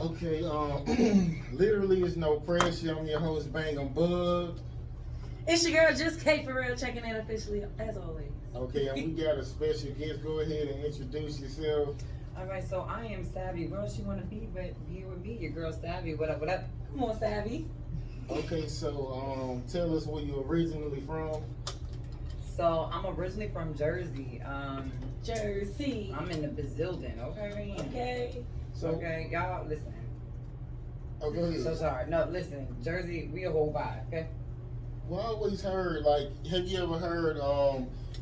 Okay, literally is no pressure. I'm your host, Bang. I'm bugged. It's your girl, Just Kate, for real, checking in officially, as always. Okay, and we got a special guest. Go ahead and introduce yourself. All right, so I am Savvy. Where else you want to be but here with me? Your girl Savvy. What up, what up? Come on, Savvy. Okay, so tell us where you're originally from. So I'm originally from Jersey. Jersey. I'm in the Bazildon, okay? Okay. So, Okay, y'all, listen. oh, go ahead. So sorry. No, listen. Jersey, we a whole vibe, okay? Well, I always heard, like, have you ever heard,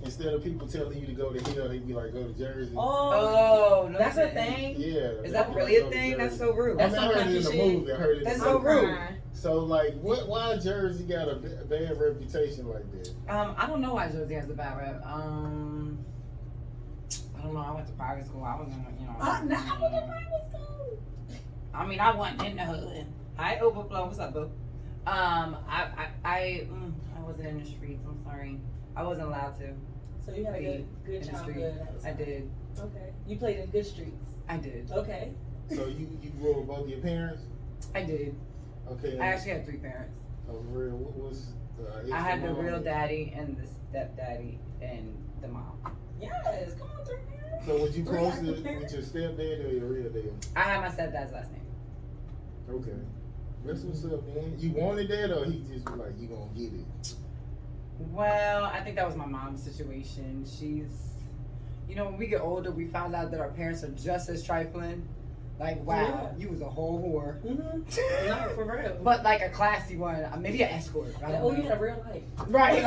instead of people telling you to go to hell, they be like, go to Jersey? Oh, no, that's a man. thing? Yeah. Is that really a thing? That's so rude. I mean, I heard it in the movie. I heard it That's in so the movie. rude. So, like, why Jersey got a bad reputation like that? I don't know why Jersey has a bad rep. I don't know. I went to private school. I wasn't, you know. I went to private school. I mean, I wasn't in the hood. I overflow. What's up, boo? I wasn't in the streets. I'm sorry. I wasn't allowed to. So you had a good in the childhood. streets. I did. Okay. You played in good streets. I did. Okay. So you grew up with both your parents? I did. Okay. I actually had 3 parents. Oh, for real? What was? I had the real daddy and the stepdaddy and the mom. Yes. Come on, 3 parents. So was you Three close happy with parents. your stepdad or your real dad? I had my stepdad's last name. Okay. That's what's up, man. You wanted that, or he just was like, you gonna get it? Well, I think that was my mom's situation. She's, you know, when we get older, we found out that our parents are just as trifling. Like, wow, Yeah. you was a whole whore. Mm-hmm. No, for real. But like a classy one, maybe an escort. I don't Oh, know. you had a real life. Right.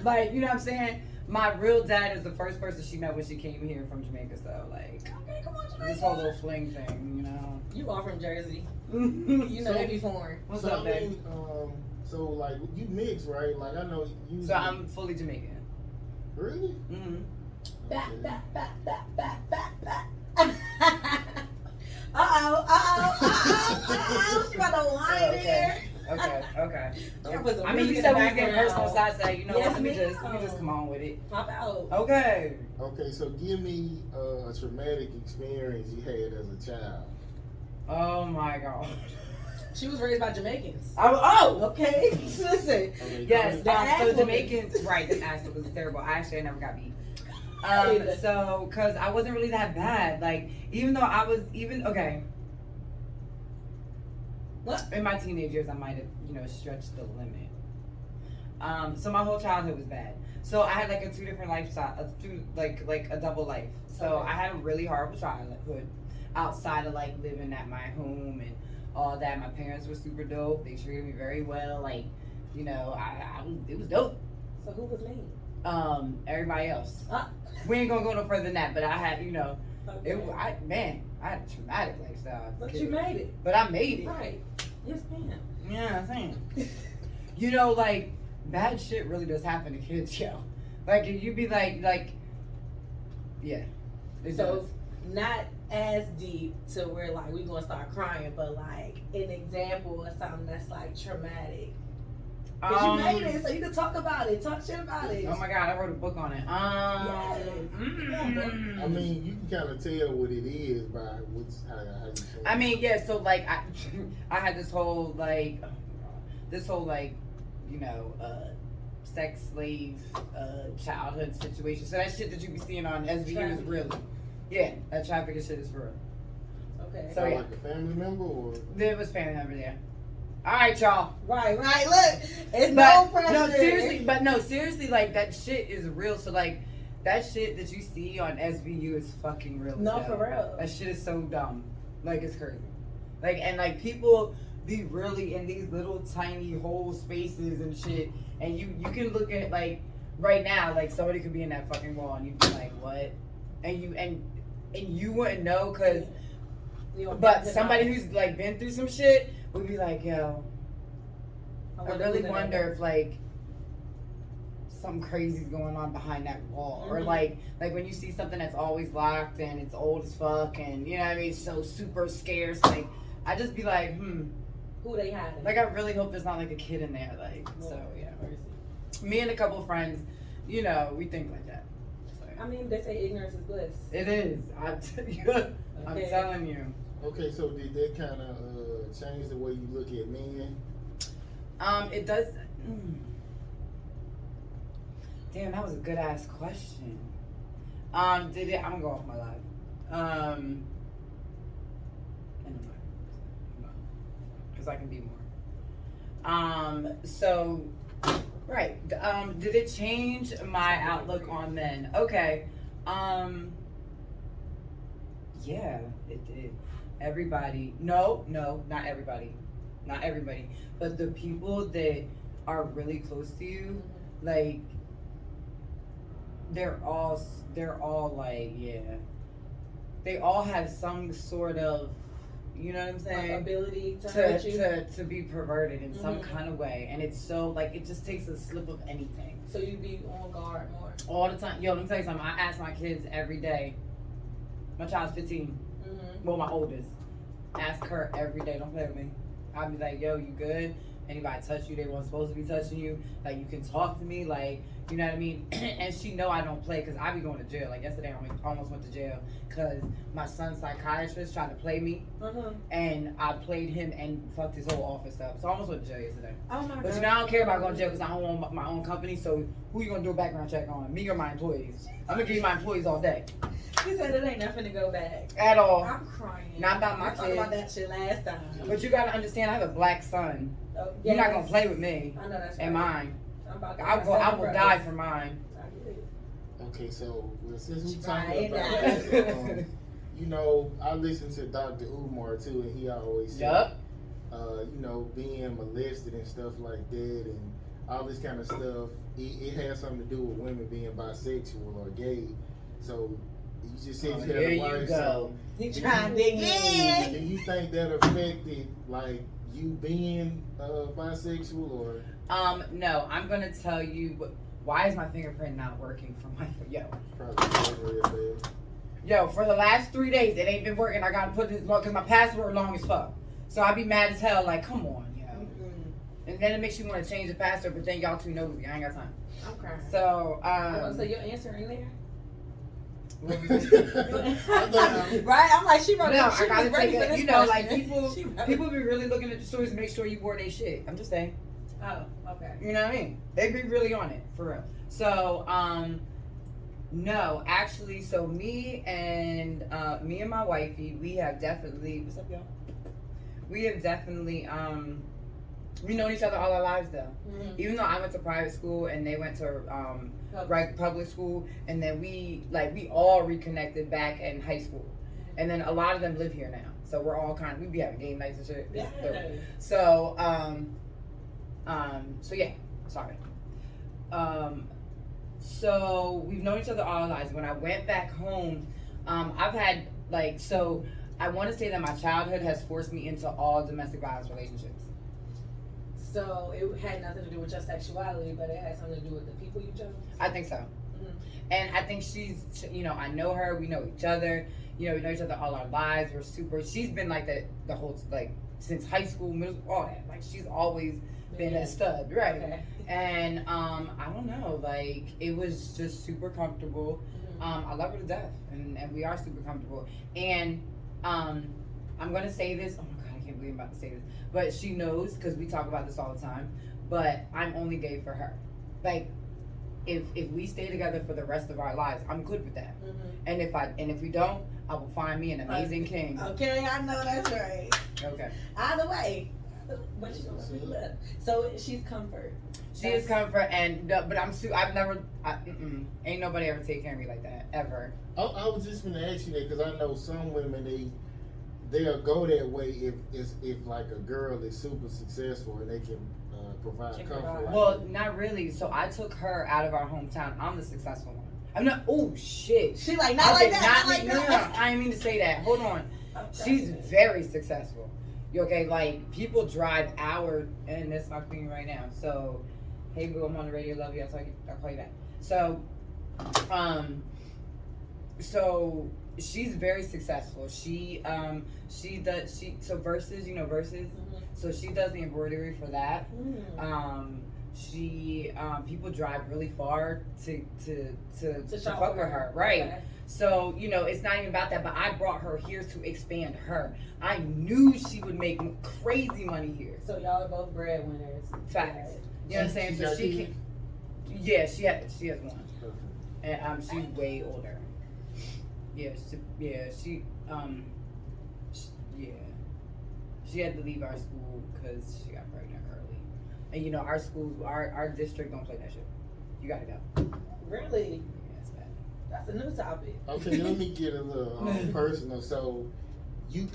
Like, you know what I'm saying? My real dad is the first person she met when she came here from Jamaica. So, like, Okay, come on, Jamaica. this whole little fling thing, you know. You are from Jersey. You You know they be foreign. What's so up, I babe? mean, so like you mix, right? Like I know you. So I'm fully Jamaican. Really? Mm-hmm. Back, Okay. back, back, back, back, back, back. Uh-oh. She got a line in there. Okay. That was a I mean, you really said good we was getting background. personal, so I said, you know Yes, what, let me ma'am. just come on with it. Pop out. Okay. Okay, so give me a traumatic experience you had as a child. Oh my God. She was raised by Jamaicans. Okay. Listen. Okay, Yes. go ass So whooping. Jamaicans, right? The accent was terrible. I never got beat. Right. So, cause I wasn't really that bad. Like, even though I was okay. What? In my teenage years, I might have, you know, stretched the limit. So my whole childhood was bad. So I had like a 2 different lifestyle, like a double life. So Okay. I had a really horrible childhood outside of like living at my home and all that. My parents were super dope. They treated me very well. Like, you know, it was dope. So who was me? Everybody else. Ah. We ain't gonna go no further than that. But I had, you know, Okay. I had a traumatic lifestyle. as a But kid. you made it. But I made it. Right. Yes, ma'am. Yeah, I'm saying. You know, like, bad shit really does happen to kids, yo. Like, you be like, yeah. It So does. not as deep to where like we gonna start crying, but like an example of something that's like traumatic. Cause you made it, so you can talk about it, talk shit about it. Oh my God, I wrote a book on it. I mean, you can kind of tell what it is by how you say it. I mean, yeah. So like, I had this whole you know, sex slave childhood situation. So that shit that you be seeing on SVU is real. Yeah, that trafficking shit is for real. Okay. So, Like yeah. a family member, or There was family member there. All right, y'all. Right. Look, it's no pressure. No, seriously, like that shit is real. So like, that shit that you see on SVU is fucking real. No, as hell. for real. That shit is so dumb. Like, it's crazy. Like, and like people be really in these little tiny hole spaces and shit. And you can look at like right now, like somebody could be in that fucking wall and you'd be like, what? And you wouldn't know because. But somebody who's like been through some shit would be like, yo, I really wonder if like something crazy's going on behind that wall. Mm-hmm. Or like when you see something that's always locked and it's old as fuck and you know what I mean, so super scarce, like I just be like, who they hiding? like I really hope there's not like a kid in there, like so yeah. Me and a couple of friends, you know, we think like that. So, yeah. I mean, they say ignorance is bliss. It is. I'm telling you. Okay, so did that kind of change the way you look at men? It does. Damn, that was a good ass question. Did it? I'm gonna go off my life. Because I can be more. So, right. Did it change my outlook on men? Okay. Yeah, it did. Everybody. No, not everybody. Not everybody. But the people that are really close to you, like, they're all like, yeah. They all have some sort of, you know what I'm saying? Ability to hurt you. To be perverted in some kind of way. And it's so, like, it just takes a slip of anything. So you be on guard more. All the time. Yo, let me tell you something. I ask my kids every day. My child's 15. Well, my oldest. Ask her every day. Don't play with me. I'll be like, yo, you good? Anybody touch you, they weren't supposed to be touching you. Like, you can talk to me. Like, you know what I mean? And she know I don't play because I be going to jail. Like, yesterday I almost went to jail because my son's psychiatrist tried to play me. And I played him and fucked his whole office up. So I almost went to jail yesterday. Oh, my God. But, you know, I don't care about going to jail because I don't own my own company. So who you going to do a background check on? Me or my employees? I'm going to give you my employees all day. He said it ain't nothing to go back. At all. I'm crying. Not about my kids. I talked about that shit last time. But you gotta understand, I have a black son. Oh, You're not gonna play with me. I know that's and right. mine. I'm about to I will die for mine. Okay, so since we Right. talking about this, you know, I listen to Dr. Umar too, and he always said, you know, being molested and stuff like that, and all this kind of stuff, it has something to do with women being bisexual or gay. So you just said you had a wife. So he trying to dig in. Do you think that affected like you being bisexual or? No, I'm gonna tell you. Why is my fingerprint not working for my Probably Yo, for the last 3 days it ain't been working. I gotta put this because my password long as fuck. So I be mad as hell. Like, come on, yo. And then it makes you want to change the password, but then y'all too nosy. I ain't got time. I'm crying. So so your answer ain't there. right? I'm like, she wrote. No, She I gotta was ready take for it. this You know, question. like people be really looking at the stories to make sure you wore their shit. I'm just saying. Oh, okay. You know what I mean? They be really on it for real. So, no, actually, so me and my wifey, we have definitely. What's up, y'all? We have definitely we known each other all our lives though. Even though I went to private school and they went to public school, and then we all reconnected back in high school, and then a lot of them live here now. So we're all we be having game nights and shit. Yeah. So so yeah, sorry. So we've known each other all our lives. When I went back home, I've had so I want to say that my childhood has forced me into all domestic violence relationships. So it had nothing to do with your sexuality, but it had something to do with the people you chose? I think so. And I think she's, you know, I know her, we know each other, you know, we know each other all our lives. We're super, she's been like that the whole, since high school, middle school, all that. Like, she's always been a stud, right? Okay. And I don't know, it was just super comfortable. I love her to death, and we are super comfortable. And I'm gonna say this, oh my God, I can't believe I'm about to say this, but she knows, because we talk about this all the time, but I'm only gay for her. If we stay together for the rest of our lives, I'm good with that. And if we don't, I will find me an amazing king. Okay, I know that's right. Okay. Either way, but you don't see love. So she's comfort. She is comfort, and but I've never, ain't nobody ever take care of me like that ever. I was just gonna ask you that because I know some women they'll go that way if like a girl is super successful and they can provide comfort. Well, not really. So I took her out of our hometown. I'm the successful one. I'm not. Oh shit. She not like that. No. I didn't mean to say that. Hold on. Okay. She's very successful. You okay? People drive hours, and that's my queen right now. So, hey boo, I'm on the radio. Love you. I'll call you back. So, so she's very successful. She does so Versus, you know Versus. So she does the embroidery for that. She people drive really far to shop fuck with her, right? Okay. So you know it's not even about that. But I brought her here to expand her. I knew she would make crazy money here. So y'all are both breadwinners. Facts. You know what I'm saying? So she can. Yeah, she has one, and she's way older. Yeah, she had to leave our school because she got pregnant early, and you know our schools, our district don't play that shit. You gotta go. Really? Yeah, it's bad. That's a new topic. Okay, let me get a little personal. So, you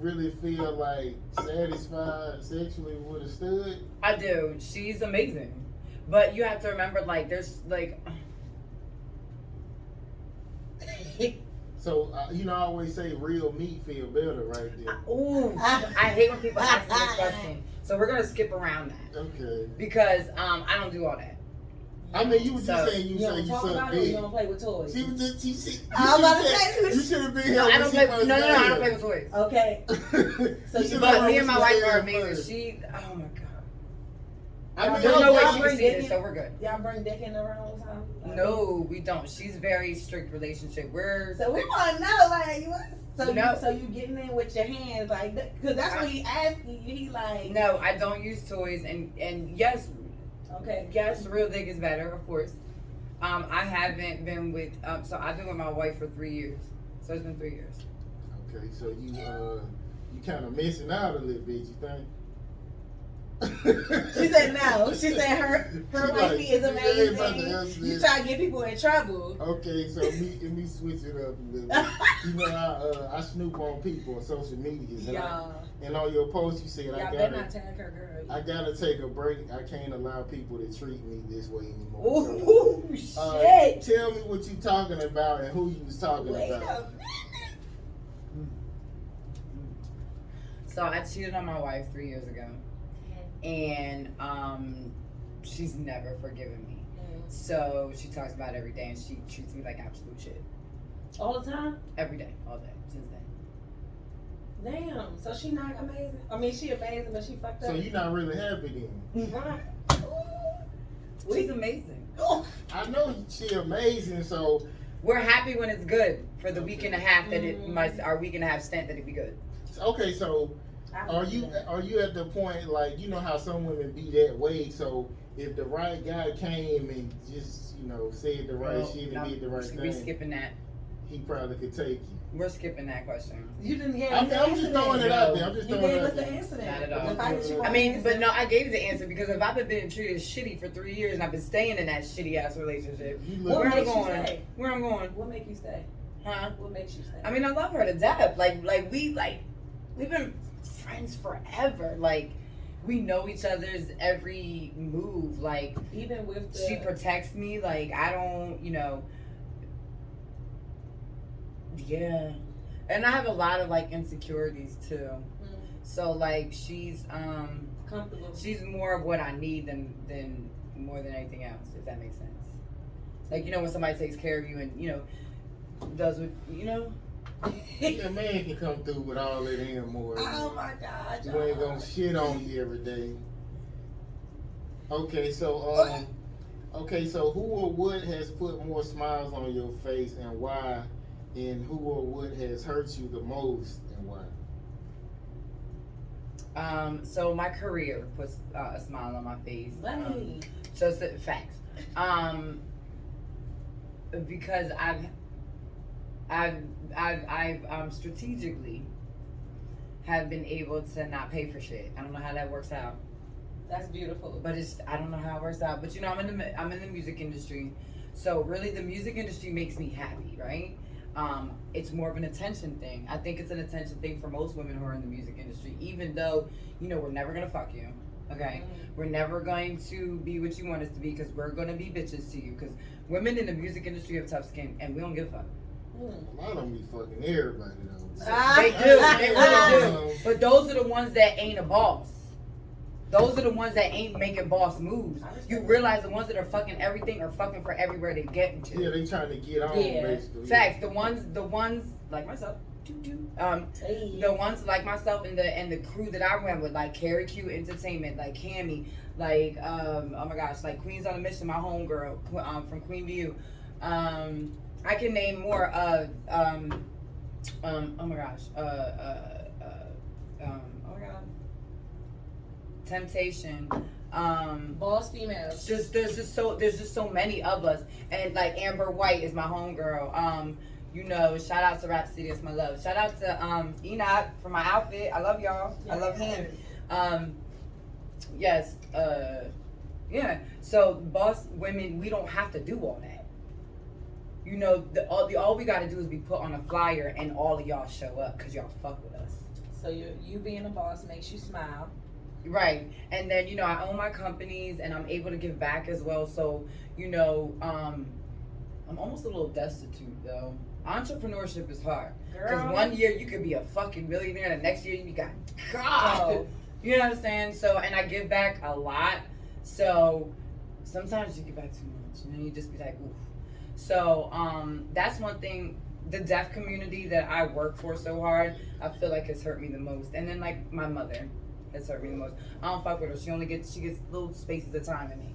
really feel like satisfied sexually with a stud? I do. She's amazing, but you have to remember, like, there's like. So, I always say real meat feel better right there. Ooh, I hate when people ask me this question. So we're gonna skip around that. Okay. Because I don't do all that. I mean, you were just saying you don't talk suck about it or dick. you don't play with toys. She was just, I'm about to say you should have been here. No, I don't play. With No, I don't play with toys. Okay. So, But me and my wife are amazing. She, oh my god. I mean, There's no way y'all she can bring see dick this, in? so we're good. Y'all bring dick in around all the time? Like, No, we don't. She's very strict relationship. So we want to know, like, what? So No. so you getting in with your hands, like, because that's what he asked you. He like, No, I don't use toys, and yes, okay, yes, real dick is better, of course. I haven't been with. So I've been with my wife for 3 years. So it's been 3 years. Okay, so you kind of missing out a little bit, you think? She said no. She said her wifey is amazing. You try to get people in trouble. Okay, so let me switch it up a little bit. You know, I snoop on people on social media. And on your post, you said y'all better not tag her, girl. I gotta take a break. I can't allow people to treat me this way anymore. Ooh, So, shit. tell me what you talking about and who you was talking Wait about. a minute. So I cheated on my wife 3 years ago, and she's never forgiven me. So she talks about it every day, and she treats me like absolute shit. All the time? Every day, all day, since then. Damn. So she not amazing? I mean, she amazing, but she fucked up. So you're not really happy then? Right. She's amazing. I know she amazing, so We're happy when it's good for the week and a half that our week and a half stint that it be good. okay. So are you at the point, like, you know how some women be that way? So if the right guy came and just said the right shit and did the right We thing, skipping that. he probably could take you. We're skipping that question. You didn't get I'm just throwing it out there. I'm just You throwing gave it us out the there. answer. Not at all. The fact that you I mean, but no, I gave you the answer because if I've been treated shitty for 3 years and I've been staying in that shitty ass relationship, What where I'm makes you going? stay? Where I'm going? What make you stay? Huh? What makes you stay? I mean, I love her to death. We've been friends forever. Like, we know each other's every move. Like, even with she protects me. Like, I don't, yeah. And I have a lot of like insecurities too. So like she's comfortable. She's more of what I need than more than anything else, if that makes sense. Like, when somebody takes care of you and does what A man can come through with all that and more. Oh my God. You ain't gonna shit on you every day. Okay, so who or what has put more smiles on your face and why? And who or what has hurt you the most and why? So my career puts a smile on my face. Right. So it's facts. Because I've strategically have been able to not pay for shit. I don't know how that works out. That's beautiful. But I don't know how it works out. But I'm in the music industry, so really the music industry makes me happy, right? It's more of an attention thing. I think it's an attention thing for most women who are in the music industry, even though, we're never going to fuck you. Okay? We're never going to be what you want us to be because we're going to be bitches to you. Because women in the music industry have tough skin and we don't give a fuck. A lot of them be fucking everybody though. They do. They really do. But those are the ones that ain't a boss. Those are the ones that ain't making boss moves. You realize the ones that are fucking everything are fucking for everywhere they get into. Yeah, they trying to get on basically. Facts. The ones like myself, The ones like myself and the crew that I ran with, like Carrie Q Entertainment, like Cammy, like oh my gosh, like Queens on a Mission, my homegirl from Queen View. I can name more. Oh my gosh. Oh my god. Temptation. Boss females. There's just so many of us, and like Amber White is my homegirl. Shout out to Rap City, it's my love. Shout out to Enoch for my outfit. I love y'all. I love him. Yes. Yeah. So boss women, we don't have to do all that. All we gotta do is be put on a flyer, and all of y'all show up because y'all fuck with us. So you being a boss makes you smile. Right. And then, I own my companies and I'm able to give back as well. So, I'm almost a little destitute though. Entrepreneurship is hard. Because one year you could be a fucking millionaire, the next year you got God. Oh. You know what I'm saying? So, and I give back a lot. So sometimes you give back too much and then you just be like, oof. So, that's one thing. The deaf community that I work for so hard, I feel like has hurt me the most. And then like my mother has hurt me the most. I don't fuck with her. She gets little spaces of time in me.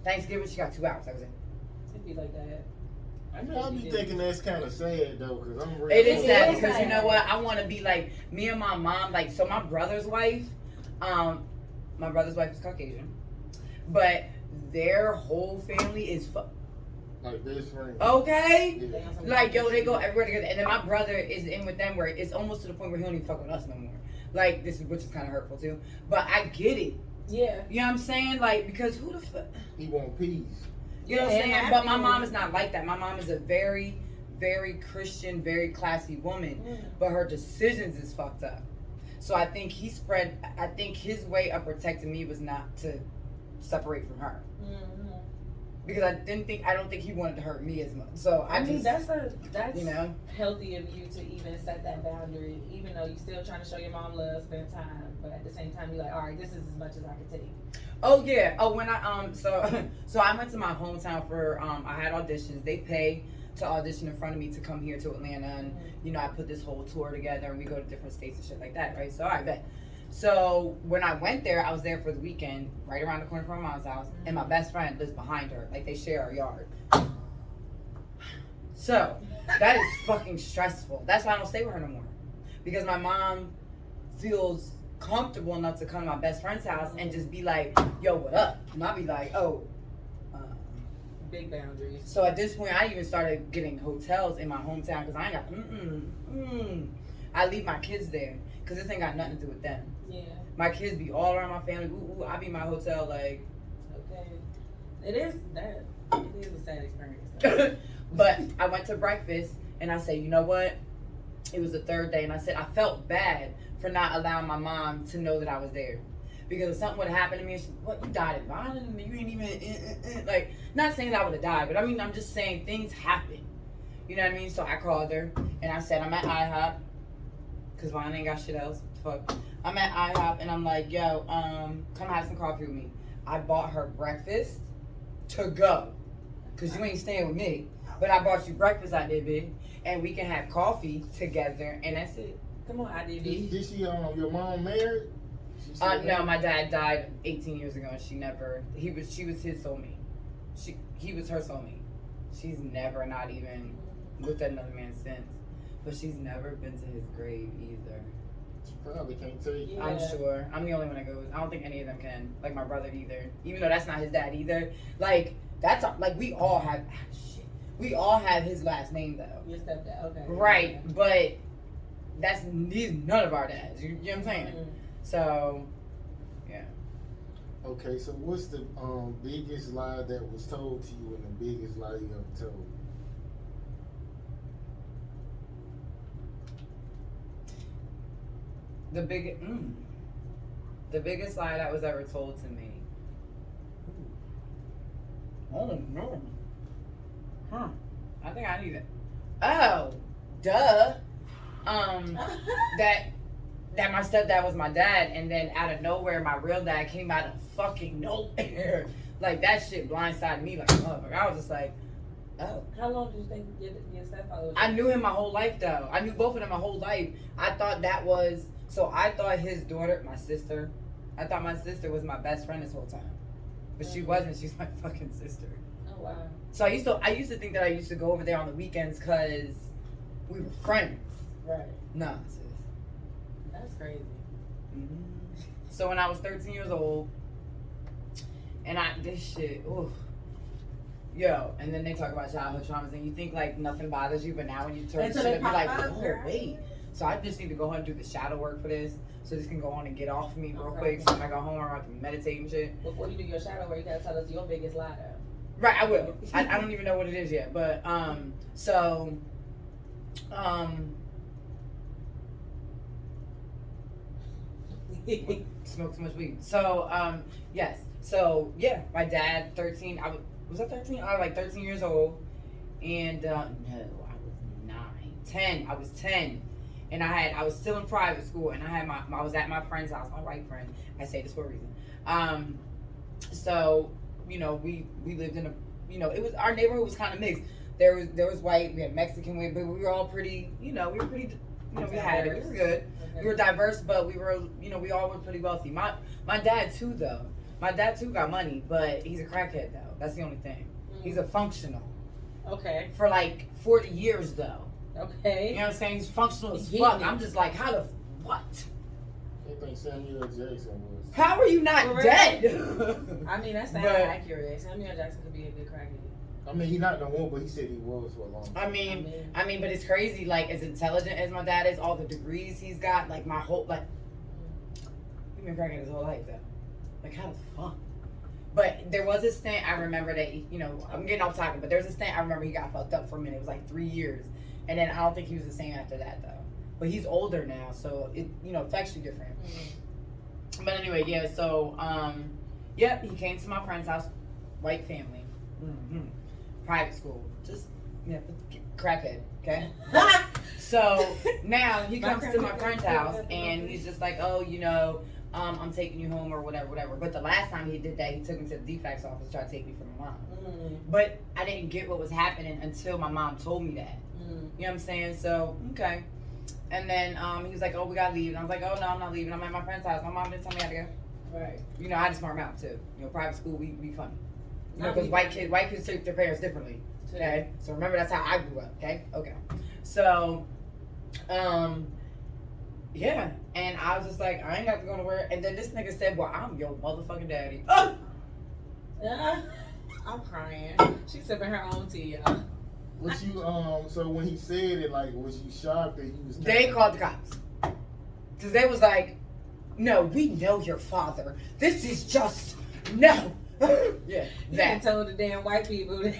Thanksgiving, she got 2 hours. That was it. It'd be like that. I'll be thinking that's kind of sad though, because I'm real. It is sad because you know what? I want to be like me and my mom. Like, so my brother's wife is Caucasian, but their whole family is like best friends. Okay? Yeah. Like, yo, they go everywhere together. And then my brother is in with them where it's almost to the point where he don't even fuck with us no more. Like, which is kind of hurtful too. But I get it. Yeah. You know what I'm saying? Like, because who the fuck? He want peace. You know what I'm saying? But my mom is not like that. My mom is a very, very Christian, very classy woman. Yeah. But her decisions is fucked up. So I think his way of protecting me was not to separate from her. Mm-hmm. Because I don't think he wanted to hurt me as much. So I mean, that's healthy of you to even set that boundary, even though you're still trying to show your mom love, spend time, but at the same time you're like, all right, this is as much as I can take. Oh yeah. Oh, when I so I went to my hometown for I had auditions. They pay to audition in front of me to come here to Atlanta, and I put this whole tour together, and we go to different states and shit like that, right? So I bet. So when I went there, I was there for the weekend, right around the corner from my mom's house, and my best friend lives behind her. Like, they share our yard. So that is fucking stressful. That's why I don't stay with her no more, because my mom feels comfortable enough to come to my best friend's house and just be like, yo, what up? And I'll be like, oh. Big boundaries. So at this point, I even started getting hotels in my hometown because I ain't got, I leave my kids there because this ain't got nothing to do with them. Yeah. My kids be all around my family. Ooh, I be in my hotel like. Okay. It is a sad experience. But I went to breakfast and I said, you know what? It was the third day, and I said I felt bad for not allowing my mom to know that I was there. Because if something would have happened to me, and she, what, you died of violence? You ain't even, like, not saying that I would have died, but I mean, I'm just saying things happen. You know what I mean? So I called her, and I said, I'm at IHOP, because Vaughn ain't got shit else. Fuck. I'm at IHOP, and I'm like, yo, come have some coffee with me. I bought her breakfast to go, because you ain't staying with me. But I bought you breakfast, I did, big, and we can have coffee together, and that's it. Come on, IDB. Did she, your mom married? No, my dad died 18 years ago, and she was his soulmate. He was her soulmate. She's never not even looked at another man since. But she's never been to his grave either. She probably can't tell you. Yeah. I'm sure. I'm the only one that goes. I don't think any of them can. Like my brother either. Even though that's not his dad either. Like, we all have, we all have his last name though. Your stepdad, okay. Right, but he's none of our dads. You know what I'm saying? Mm-hmm. So, yeah. Okay, so what's the biggest lie that was told to you and the biggest lie you ever told? The biggest lie that was ever told to me. Oh no. Huh. I think I need it. Oh, duh. That my stepdad was my dad, and then out of nowhere, my real dad came out of fucking nowhere. Like, that shit blindsided me like a motherfucker. I was just like, Oh. How long did you think your stepfather was? I knew him my whole life, though. I knew both of them my whole life. I thought I thought his daughter, my sister was my best friend this whole time. But she wasn't. She's my fucking sister. Oh, wow. So I used to think that I used to go over there on the weekends because we were friends. Right. Nah, sis. That's crazy. Mm-hmm. So when I was 13 years old, and this shit, ooh. Yo, and then they talk about childhood traumas, and you think like nothing bothers you, but now when you turn shit up, you're like, oh, wait. So I just need to go ahead and do the shadow work for this, so this can go on and get off me real quick, so when I go home, I can meditate and shit. Before you do your shadow work, you gotta tell us your biggest lie, though. Right, I will. I don't even know what it is yet, but, smoke too much weed. So, yes. So, yeah, my dad, 13, was I 13? I was like 13 years old. And, no, I was 10. I was 10. And I was still in private school, and I was at my friend's house, my white friend. I say this for a reason. So, you know, we lived in our neighborhood was kind of mixed. There was white, we had Mexican, but we were all pretty, we were pretty, we had it. We were good. Okay. We were diverse, but we were, we all were pretty wealthy. My dad too, though. My dad too got money, but he's a crackhead, though. That's the only thing. He's a functional. Okay. For like 40 years, though. Okay. You know what I'm saying? He's functional as fuck. I'm just like, what? I think Samuel Jackson was. How are you not dead? I mean, that sounds accurate. Samuel Jackson could be a good crackhead. I mean, he's not no more, but he said he was for a long time. I mean, but it's crazy. Like, as intelligent as my dad is, all the degrees he's got, like my whole he's been cracking his whole life though. Like, how the fuck? But there was a stint I remember that I'm getting off topic, but there was a stint I remember he got fucked up for a minute. It was like 3 years, and then I don't think he was the same after that though. But he's older now, so it affects you different. Mm-hmm. But anyway, yeah. So he came to my friend's house, white family. Mm-hmm. Private school, just crackhead, okay? So now he comes to my friend's house and he's just like, oh, I'm taking you home or whatever. But the last time he did that, he took me to the defects office to try to take me from my mom. But I didn't get what was happening until my mom told me that. You know what I'm saying? So, okay. And then he was like, oh, we gotta leave. And I was like, oh, no, I'm not leaving. I'm at my friend's house. My mom didn't tell me how to go. Right. I had a smart mouth too. Private school, we funny. Because white kids treat their parents differently. Okay? So remember, that's how I grew up. Okay? Okay. So, yeah. And I was just like, I ain't got to go nowhere. And then this nigga said, well, I'm your motherfucking daddy. I'm crying. She's sipping her own tea, y'all. Was you, so when he said it, like, was you shocked that he was... They called the cops. Because they was like, no, we know your father. This is just, no. Yeah, that told the damn white people that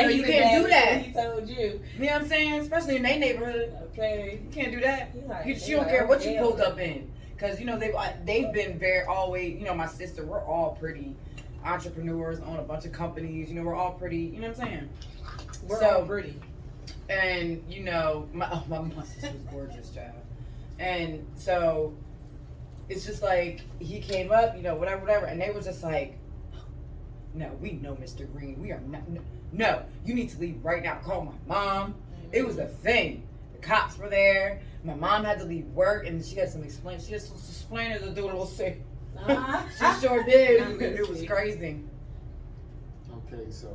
you can't do that. He told you. You know what I'm saying? Especially in their neighborhood. Okay, you can't do that. Like, she don't care what you pulled up in, because they've been very always. My sister, we're all pretty entrepreneurs, own a bunch of companies. We're all pretty. You know what I'm saying? We're all pretty. And my sister was gorgeous, child. And so. It's just like, he came up, whatever, and they were just like, no, we know Mr. Greene. We are not, no, you need to leave right now. Call my mom. It was a thing. The cops were there. My mom had to leave work, and she had some explainers to do a little sick. She sure did. It was crazy. Okay, so...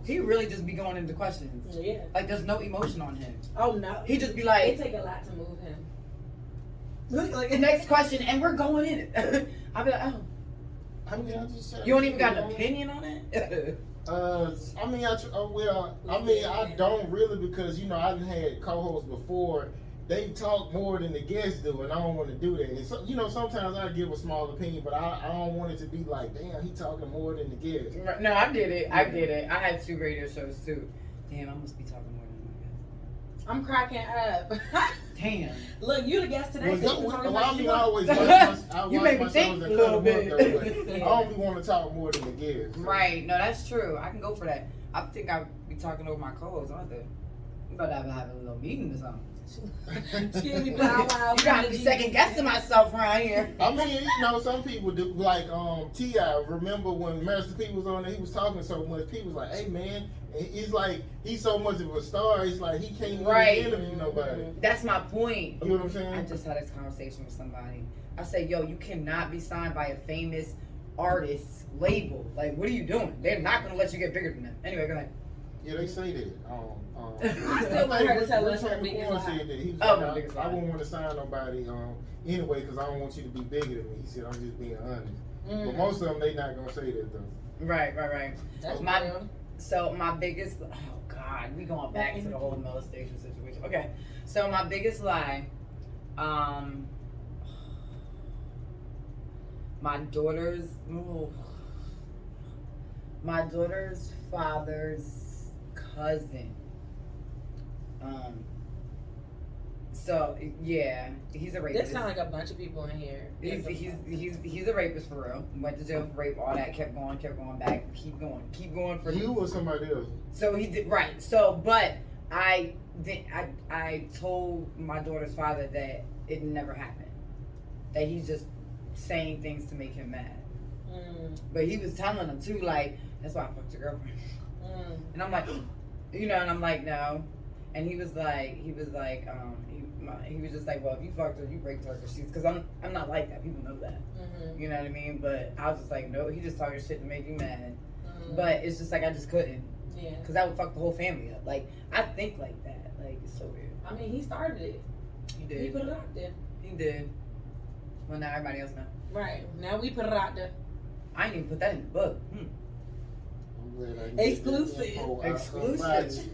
he really just be going into questions. Yeah. Like, there's no emotion on him. Oh, no. He just be like... It take a lot to move him. Next question, and we're going in it. I'll be like, oh. I mean, I just said... You don't even got an opinion on it? I don't really, because, I done had co-hosts before. They talk more than the guests do, and I don't want to do that. And so, sometimes I give a small opinion, but I don't want it to be like, damn, he talking more than the guests. No, I get it. I get it. I had 2 radio shows, too. Damn, I must be talking more than my guests. I'm cracking up. Damn. Look, you the guest today. You made me think a little bit. I don't be wanting to talk more than the guests. So. Right. No, that's true. I can go for that. I think I'll be talking over my co-hosts, aren't they? We about to have a little meeting or something. You got me second guessing myself around here. I mean, some people do, like T.I. Remember when Master P was on there, he was talking so much, people was like, hey man, It's like he's so much of a star. It's like he can't Right. really interview nobody. That's my point. You know what I'm saying? I just had this conversation with somebody. I said, yo, you cannot be signed by a famous artist label. Like, what are you doing? They're not going to let you get bigger than them. Anyway, go ahead. Yeah, they say that. I still want her to tell us her biggest lie. said that. He was Oh, like, my biggest lie. I wouldn't want to sign nobody anyway because I don't want you to be bigger than me. He said, I'm just being honest. But most of them, they not going to say that, though. Right. That's So my biggest, oh God, we going back to the whole molestation situation. Okay, so my biggest lie, my daughter's father's cousin. So yeah, he's a rapist. There's kind of like a bunch of people in here. He's a rapist for real. Went to jail for rape, all that. Kept going back. Keep going for You or somebody else? So he did right. So, but I told my daughter's father that it never happened. That he's just saying things to make him mad. But he was telling him too, like, that's why I fucked your girlfriend. And I'm like, and I'm like, no. And he was just like, well, if you fucked her, you raped her, because I'm not like that. People know that. You know what I mean? But I was just like, no, he just talking shit to make you mad. But it's just like I just couldn't. Yeah. Because that would fuck the whole family up. Like, I think like that. Like, it's so weird. I mean, he started it. He did. He put it out there. He did. Well, now everybody else know. Right. Now we put it out there. I didn't even put that in the book. I'm glad I Exclusive. Exclusive.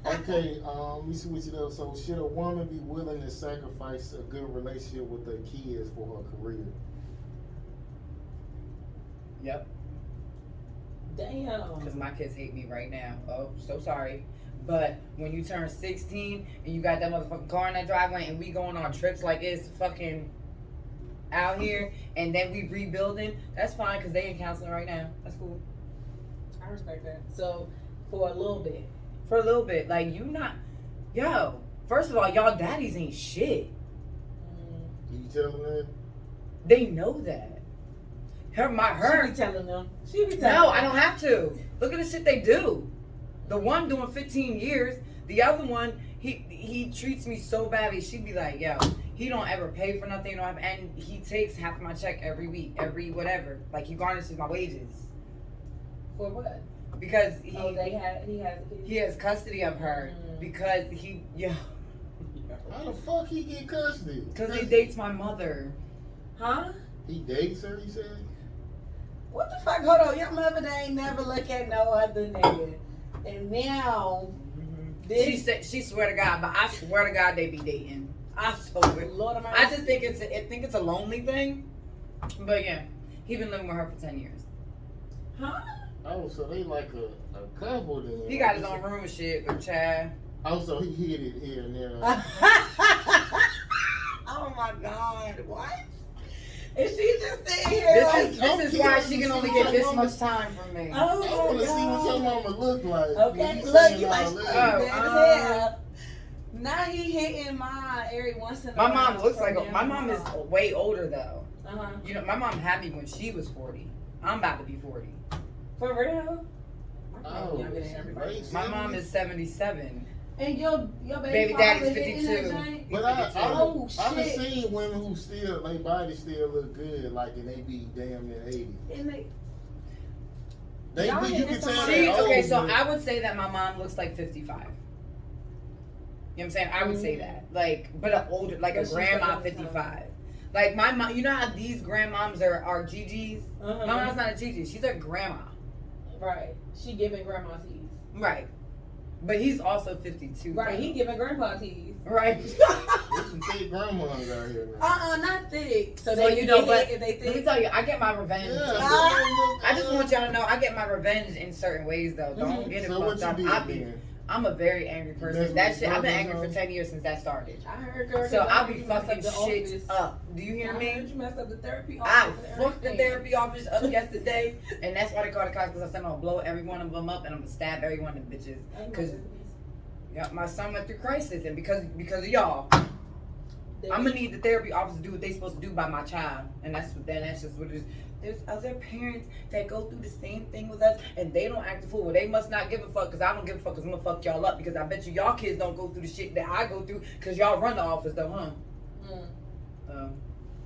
Okay, let me switch it up. So, should a woman be willing to sacrifice a good relationship with her kids for her career? Yep. Damn. Because my kids hate me right now. Oh, so sorry. But when you turn 16 and you got that motherfucking car in that driveway and we going on trips like it's fucking out here and then we rebuilding, that's fine because they in counseling right now. That's cool. I respect that. So, for a little bit. For a little bit. Like, you not... Yo, first of all, y'all daddies ain't shit. You telling that? They know that. Her. She be telling them. She be telling No, them. I don't have to. Look at the shit they do. The one doing 15 years. The other one, he treats me so badly. She'd be like, yo, he don't ever pay for nothing. And he takes half of my check every week, every whatever. Like, he garnishes my wages. For what? Because he has custody of her. Because How the fuck he get custody? Because he dates my mother. Huh? He dates her, he said? What the fuck? Hold on. Your mother they ain't never look at no other nigga. And now... She swear to God, but I swear to God they be dating. I swear. Lord of I just think it's a lonely thing. But yeah, he been living with her for 10 years. Huh? Oh, so they like a couple then. He got his own room and shit with Chad. Oh, so he hid it here and there. Oh my God. What? Is she just sitting here? This is why she can only get this much time from me. Oh I want to see what your mama look like. Okay, look, you like bad. Now he hitting my every once in a while. My mom looks like my mom is way older though. Uh-huh. My mom had me when she was 40. I'm about to be 40. For real? Oh, my mom is 77. And your baby daddy's 52. But I've seen women who still, their body still look good, like, and they be damn near 80. And you can tell okay, so I would say that my mom looks like 55. You know what I'm saying? I would say that. Like, but an older, like a grandma 55. Like my mom, you know how these grandmoms are GGs? My mom's not a GG. She's a grandma. Right. She giving grandma teas. Right. But he's also 52. Right. He giving grandpa teas. Right. There's some thick grandmas out here now. Not thick. So they, you know, but if they think. Let me tell you, I get my revenge. Yeah, I just want y'all to know I get my revenge in certain ways though. Don't get it fucked up. I'm a very angry person. That shit, I've been angry for 10 years since that started. I heard, girl. So I'll be fucking shit up. Do you hear me? I heard you messed up the therapy office. I fucked the therapy office up yesterday, and that's why they call the cops, because I said I'm gonna blow every one of them up and I'm gonna stab every one of them bitches. Because my son went through crisis, and because of y'all. I'm gonna need the therapy office to do what they supposed to do by my child, and that's just what it is. There's other parents that go through the same thing with us, and they don't act a fool. Well, they must not give a fuck, because I don't give a fuck, because I'm gonna fuck y'all up, because I bet you y'all kids don't go through the shit that I go through, because y'all run the office though, huh?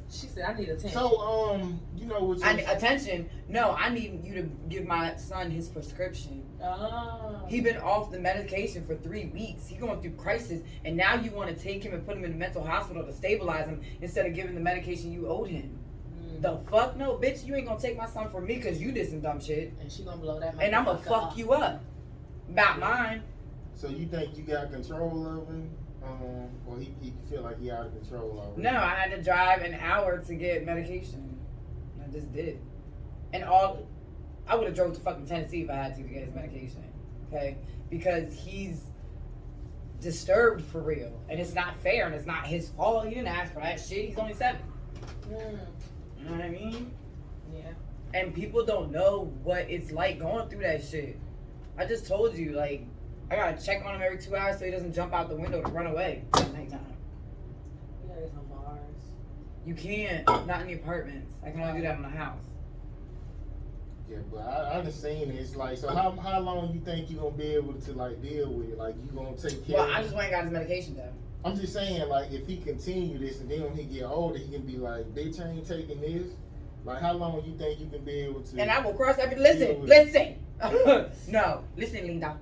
She said, I need attention. So, you know what? I need attention. No, I need you to give my son his prescription. Oh. He been off the medication for 3 weeks. He going through crisis, and now you want to take him and put him in a mental hospital to stabilize him instead of giving the medication you owed him. The fuck no, bitch! You ain't gonna take my son from me because you did some dumb shit. And she gonna blow that. And I'm gonna fuck you up. About mine. So you think you got control of him? Or he feel like he out of control already? No, I had to drive an hour to get medication. I just did. And I would have drove to fucking Tennessee if I had to get his medication. Okay? Because he's disturbed for real. And it's not fair and it's not his fault. He didn't ask for that shit. He's only 7. You know what I mean? Yeah. And people don't know what it's like going through that shit. I just told you, like, I gotta check on him every 2 hours so he doesn't jump out the window to run away at nighttime. You gotta get some bars. You can't. Not in the apartments. I can only do that in the house. Yeah, but I understand it. It's like, so how long you think you gonna be able to like deal with it? Like you gonna take care? Well, I just went and got his medication though. I'm just saying, like, if he continue this and then when he get older, he can be like, bitch, I ain't taking this. Like, how long you think you can be able to? And I will cross that. Listen. No, listen, Linda.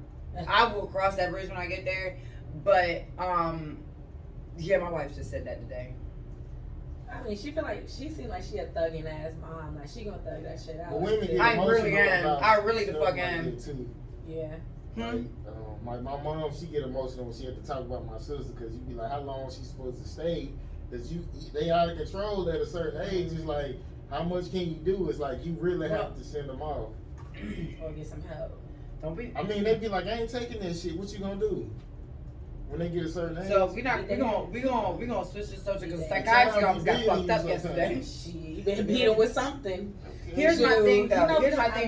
I will cross that bridge when I get there. But yeah, my wife just said that today. I mean, she seemed like she a thugging ass mom. Like she gonna thug that shit out. But women get I emotional really am. about I really the stuff fuck like am. that too. Yeah. Like, my mom, she get emotional when she had to talk about my sister because you be like, how long she supposed to stay? Because they out of control at a certain age. It's like, how much can you do? It's like you really have to send them off or get some help. Don't be. I mean, they be like, I ain't taking that shit. What you gonna do when they get a certain age? So we gonna switch the subject because psychiatry office got fucked up yesterday. She been beating with something. Here's my thing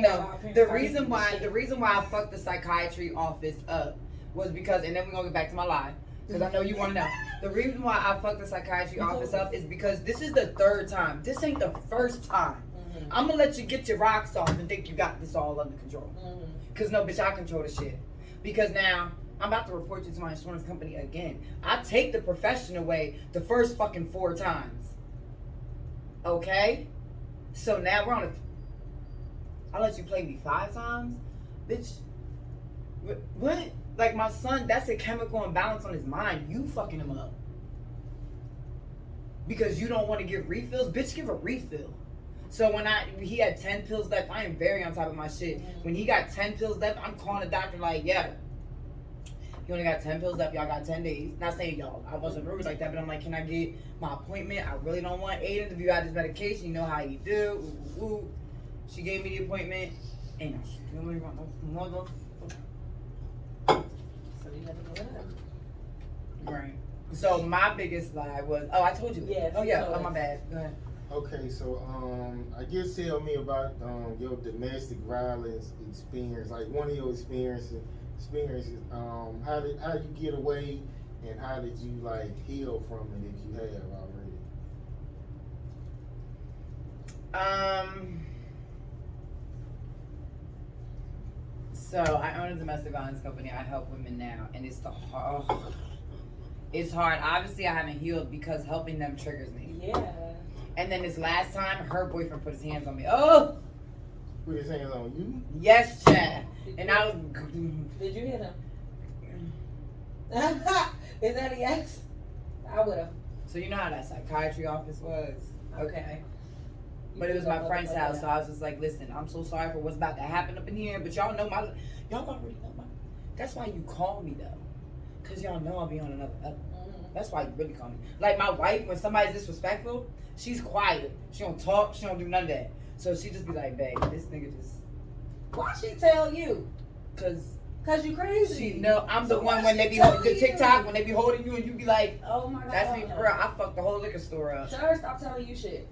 though. The reason why I fucked the psychiatry office up was because, and then we're gonna get back to my lie, because I know you wanna know. The reason why I fucked the psychiatry office up is because this is the 3rd time. This ain't the first time. I'm gonna let you get your rocks off and think you got this all under control. Cause no, bitch, I control the shit. Because now I'm about to report you to my insurance company again. I take the profession away the first fucking 4 times. Okay? So now we're on I'll let you play me 5 times? Bitch. What? Like my son, that's a chemical imbalance on his mind. You fucking him up. Because you don't want to give refills? Bitch, give a refill. So when he had 10 pills left, I am very on top of my shit. When he got 10 pills left, I'm calling the doctor like, yeah, he only got 10 pills left. Y'all got 10 days. Not saying y'all, I wasn't rude like that, but I'm like, can I get my appointment? I really don't want Aiden to be out his medication. You know how you do. Ooh, ooh, ooh. She gave me the appointment, and I still ain't got no mother. So you had to go up. Right. So my biggest lie was, I told you. Yes, Oh yeah. so Oh my bad. Go ahead. Okay, so I guess tell me about your domestic violence experience. Like one of your experiences. How did you get away, and how did you like heal from it if you have already? So I own a domestic violence company. I help women now, and it's it's hard. Obviously, I haven't healed because helping them triggers me. Yeah. And then this last time, her boyfriend put his hands on me. Oh. Put his hands on you? Yes, Chad. And I was. Did you hit him? Is that a yes? I would have. So you know how that psychiatry office was? Okay. But it was my friend's house, so I was just like, listen, I'm so sorry for what's about to happen up in here, but y'all already know my. That's why you call me though, cause y'all know I'll be on another level. That's why you really call me. Like my wife, when somebody's disrespectful, she's quiet. She don't talk. She don't do none of that. So she just be like, babe, this nigga just. Why she tell you? Cause you crazy. I'm the one when they be holding the TikTok, when they be holding you and you be like, oh my God. That's me for real. I fucked the whole liquor store up. Tell her stop telling you shit.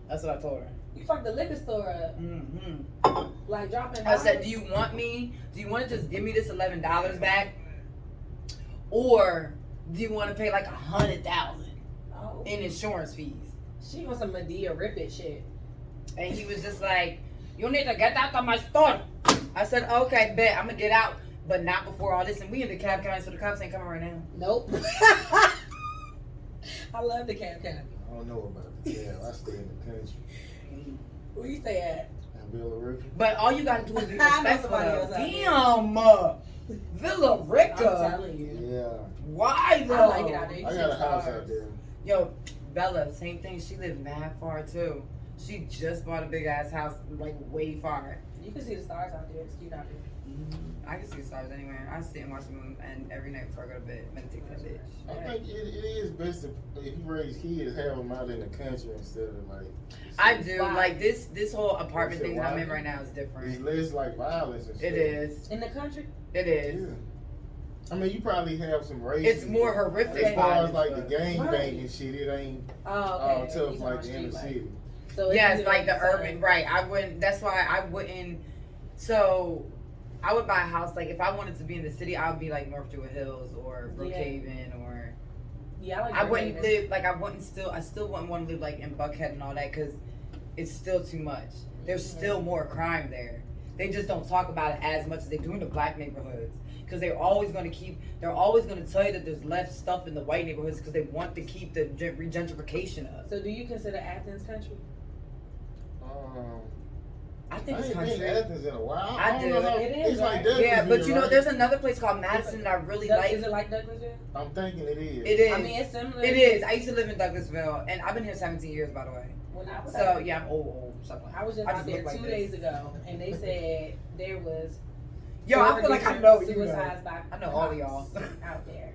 That's what I told her. You fucked the liquor store up. Like dropping. I said, do you want to just give me this $11 back? Or do you want to pay like $100,000? Oh. in insurance fees. She wants some Medea Rip It shit. And he was just like, you need to get out of my store. I said, okay, bet, I'm gonna get out. But not before all this. And we in the Cab County, so the cops ain't coming right now. Nope. I love the Cab County. I don't know about it. Yeah, I stay in the country. Where you stay at? In Villa Rica. But all you gotta do is be I know respectful. somebody else out there. Damn, Villa I'm Rica. telling you. Yeah. Why though? I like it out there. You I see got a the house stars. out there. Yo, Bella, same thing. She lived mad far too. She just bought a big ass house, like way far. You can see the stars out there. It's cute out there. I can see the stars anywhere. I sit and watch the moon, and every night before I go to bed, meditate that bitch. I think it is best to, if you raise kids, have them out in the country instead of like. I do. Why? Like this whole apartment You thing said that I'm why? in right now is It's different. less like violence and stuff. It is. In the country? It is. Yeah. I mean, you probably have some racism. It's more horrific. As far as violence, like the but- gang Right. banging shit, it ain't Oh, okay. tough You like talking the inner about street city. life. So it's Yes, either like the sun- urban, right. I wouldn't, that's why I wouldn't, so I would buy a house, like if I wanted to be in the city, I would be like North Jewett Hills or Brookhaven or, Yeah, I like I wouldn't Brookhaven. live, like I still wouldn't want to live like in Buckhead and all that because it's still too much. There's still more crime there. They just don't talk about it as much as they do in the black neighborhoods. Because they're always going to tell you that there's less stuff in the white neighborhoods because they want to keep the gentrification up. So do you consider Athens country? I I think it's ain't been country. to Athens in a while. I don't do. know how, It is, it's like right? Douglasville, Yeah, but you know, right? there's another place called Madison that I really like. Is it like Douglasville? I'm thinking it is. It is. I mean, it's similar. It is. I used to live in Douglasville, and I've been here 17 years, by the way. When I was So yeah, I'm old. Something. I was just I out there look like 2 this. days ago, and they said there was Yo, I feel like I know you. suicides by I know all of y'all. cops out there.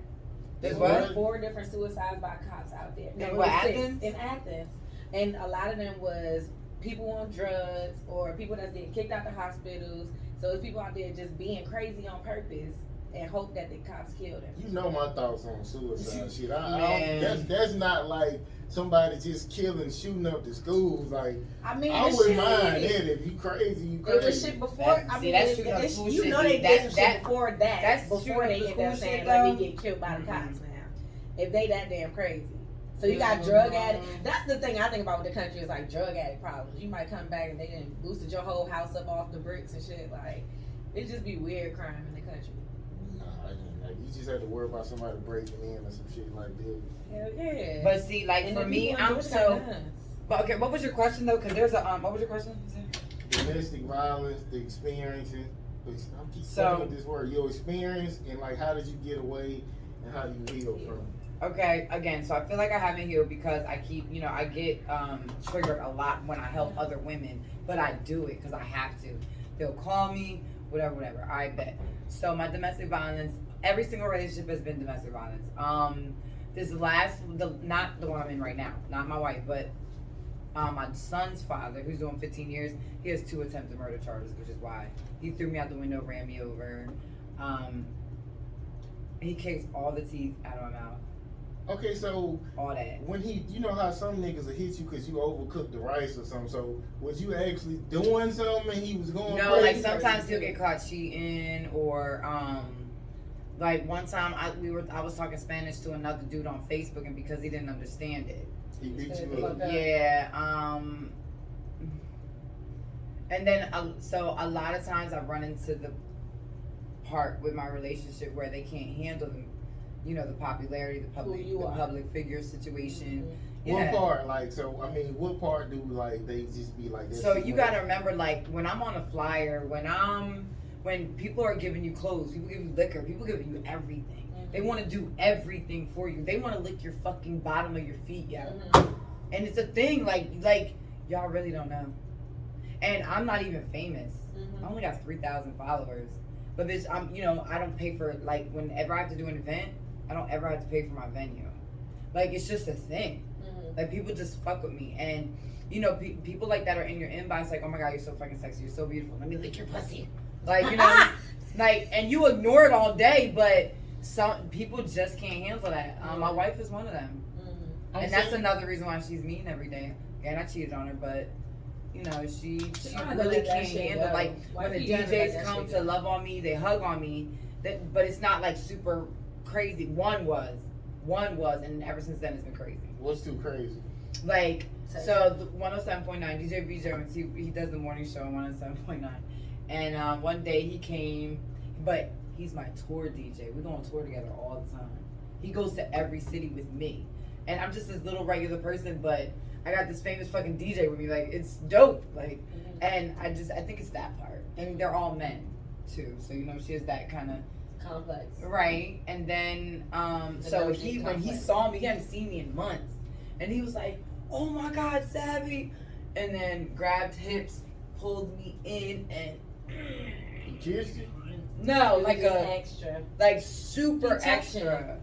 There's What? what? 4 different suicides by cops out there. In There what, was 6 Athens? in Athens, and a lot of them was people on drugs or people that's getting kicked out the hospitals. So it's people out there just being crazy on purpose and hope that the cops kill them. You know my thoughts on suicide shit. Man. That's not like somebody just killing, shooting up the schools. Like I mean, I the wouldn't shit- mind that if you crazy, you It crazy. was shit before. I See, mean, that's it- shooting up it's- school you shit. know they That- did some that- shit before that. that's Before shooting they up the ended up school saying, shit, let me though. get killed by the Mhm. cops now. If they that damn crazy. So you got drug addict. Mhm. That's the thing I think about with the country is like drug addict problems. You might come back and they done boosted your whole house up off the bricks and shit. Like, it just be weird crime in the country. Nah, like, you just have to worry about somebody breaking in or some shit like that. Hell yeah. But see, like And for then me, people in I'm Georgia so. got guns. But okay, what was your question though? Because there's a what was your question? Domestic violence, the experiences. I keep So- saying with this word, your experience, and like how did you get away, and how do you heal from it? Okay, again, so I feel like I haven't healed because I keep, I get triggered a lot when I help other women, but I do it because I have to. They'll call me, whatever, I bet. So my domestic violence, every single relationship has been domestic violence. Not the one I'm in right now, not my wife, but my son's father, who's doing 15 years, he has 2 attempted murder charges, which is why he threw me out the window, ran me over. He kicked all the teeth out of my mouth. Okay, so All that. when you know how some niggas will hit you because you overcooked the rice or something. So was you actually doing something and he was going? No, crazy? like sometimes he'll get caught cheating, or like one time I was talking Spanish to another dude on Facebook, and because he didn't understand it, He beat you up. Okay. yeah. And then so a lot of times I run into the part with my relationship where they can't handle the popularity, the public figure situation. What part, like, so I mean, what part do like they just be like this? So you gotta remember, like, when I'm on a flyer, when people are giving you clothes, people give you liquor, people give you everything. They want to do everything for you. They want to lick your fucking bottom of your feet, yeah. And it's a thing, like y'all really don't know. And I'm not even famous. I only got 3,000 followers. But bitch, I don't pay for, like, whenever I have to do an event, I don't ever have to pay for my venue. Like, it's just a thing. Like, people just fuck with me. And, people like that are in your inbox, like, oh my God, you're so fucking sexy, you're so beautiful, let me lick your pussy. Like, like, and you ignore it all day, but some people just can't handle that. My wife is one of them. And that's another reason why she's mean every day. And I cheated on her, but, she really can't handle, like, when the DJs come to love on me, they hug on me, but it's not, like, super crazy. One One was, and ever since then it's been crazy. What's too crazy? Like, so the 107.9, DJ B. Jones, he does the morning show on 107.9. And one day he came, but he's my tour DJ. We go on tour together all the time. He goes to every city with me. And I'm just this little regular person, but I got this famous fucking DJ with me. Like, it's dope. Like, and I think it's that part. And they're all men, too. So, you know, she has that kind of complex. Right. And then, so when he saw me, he hadn't seen me in months. And he was like, oh my God, Savvy. And then grabbed hips, pulled me in, and He kissed you? no, like extra, like super extra.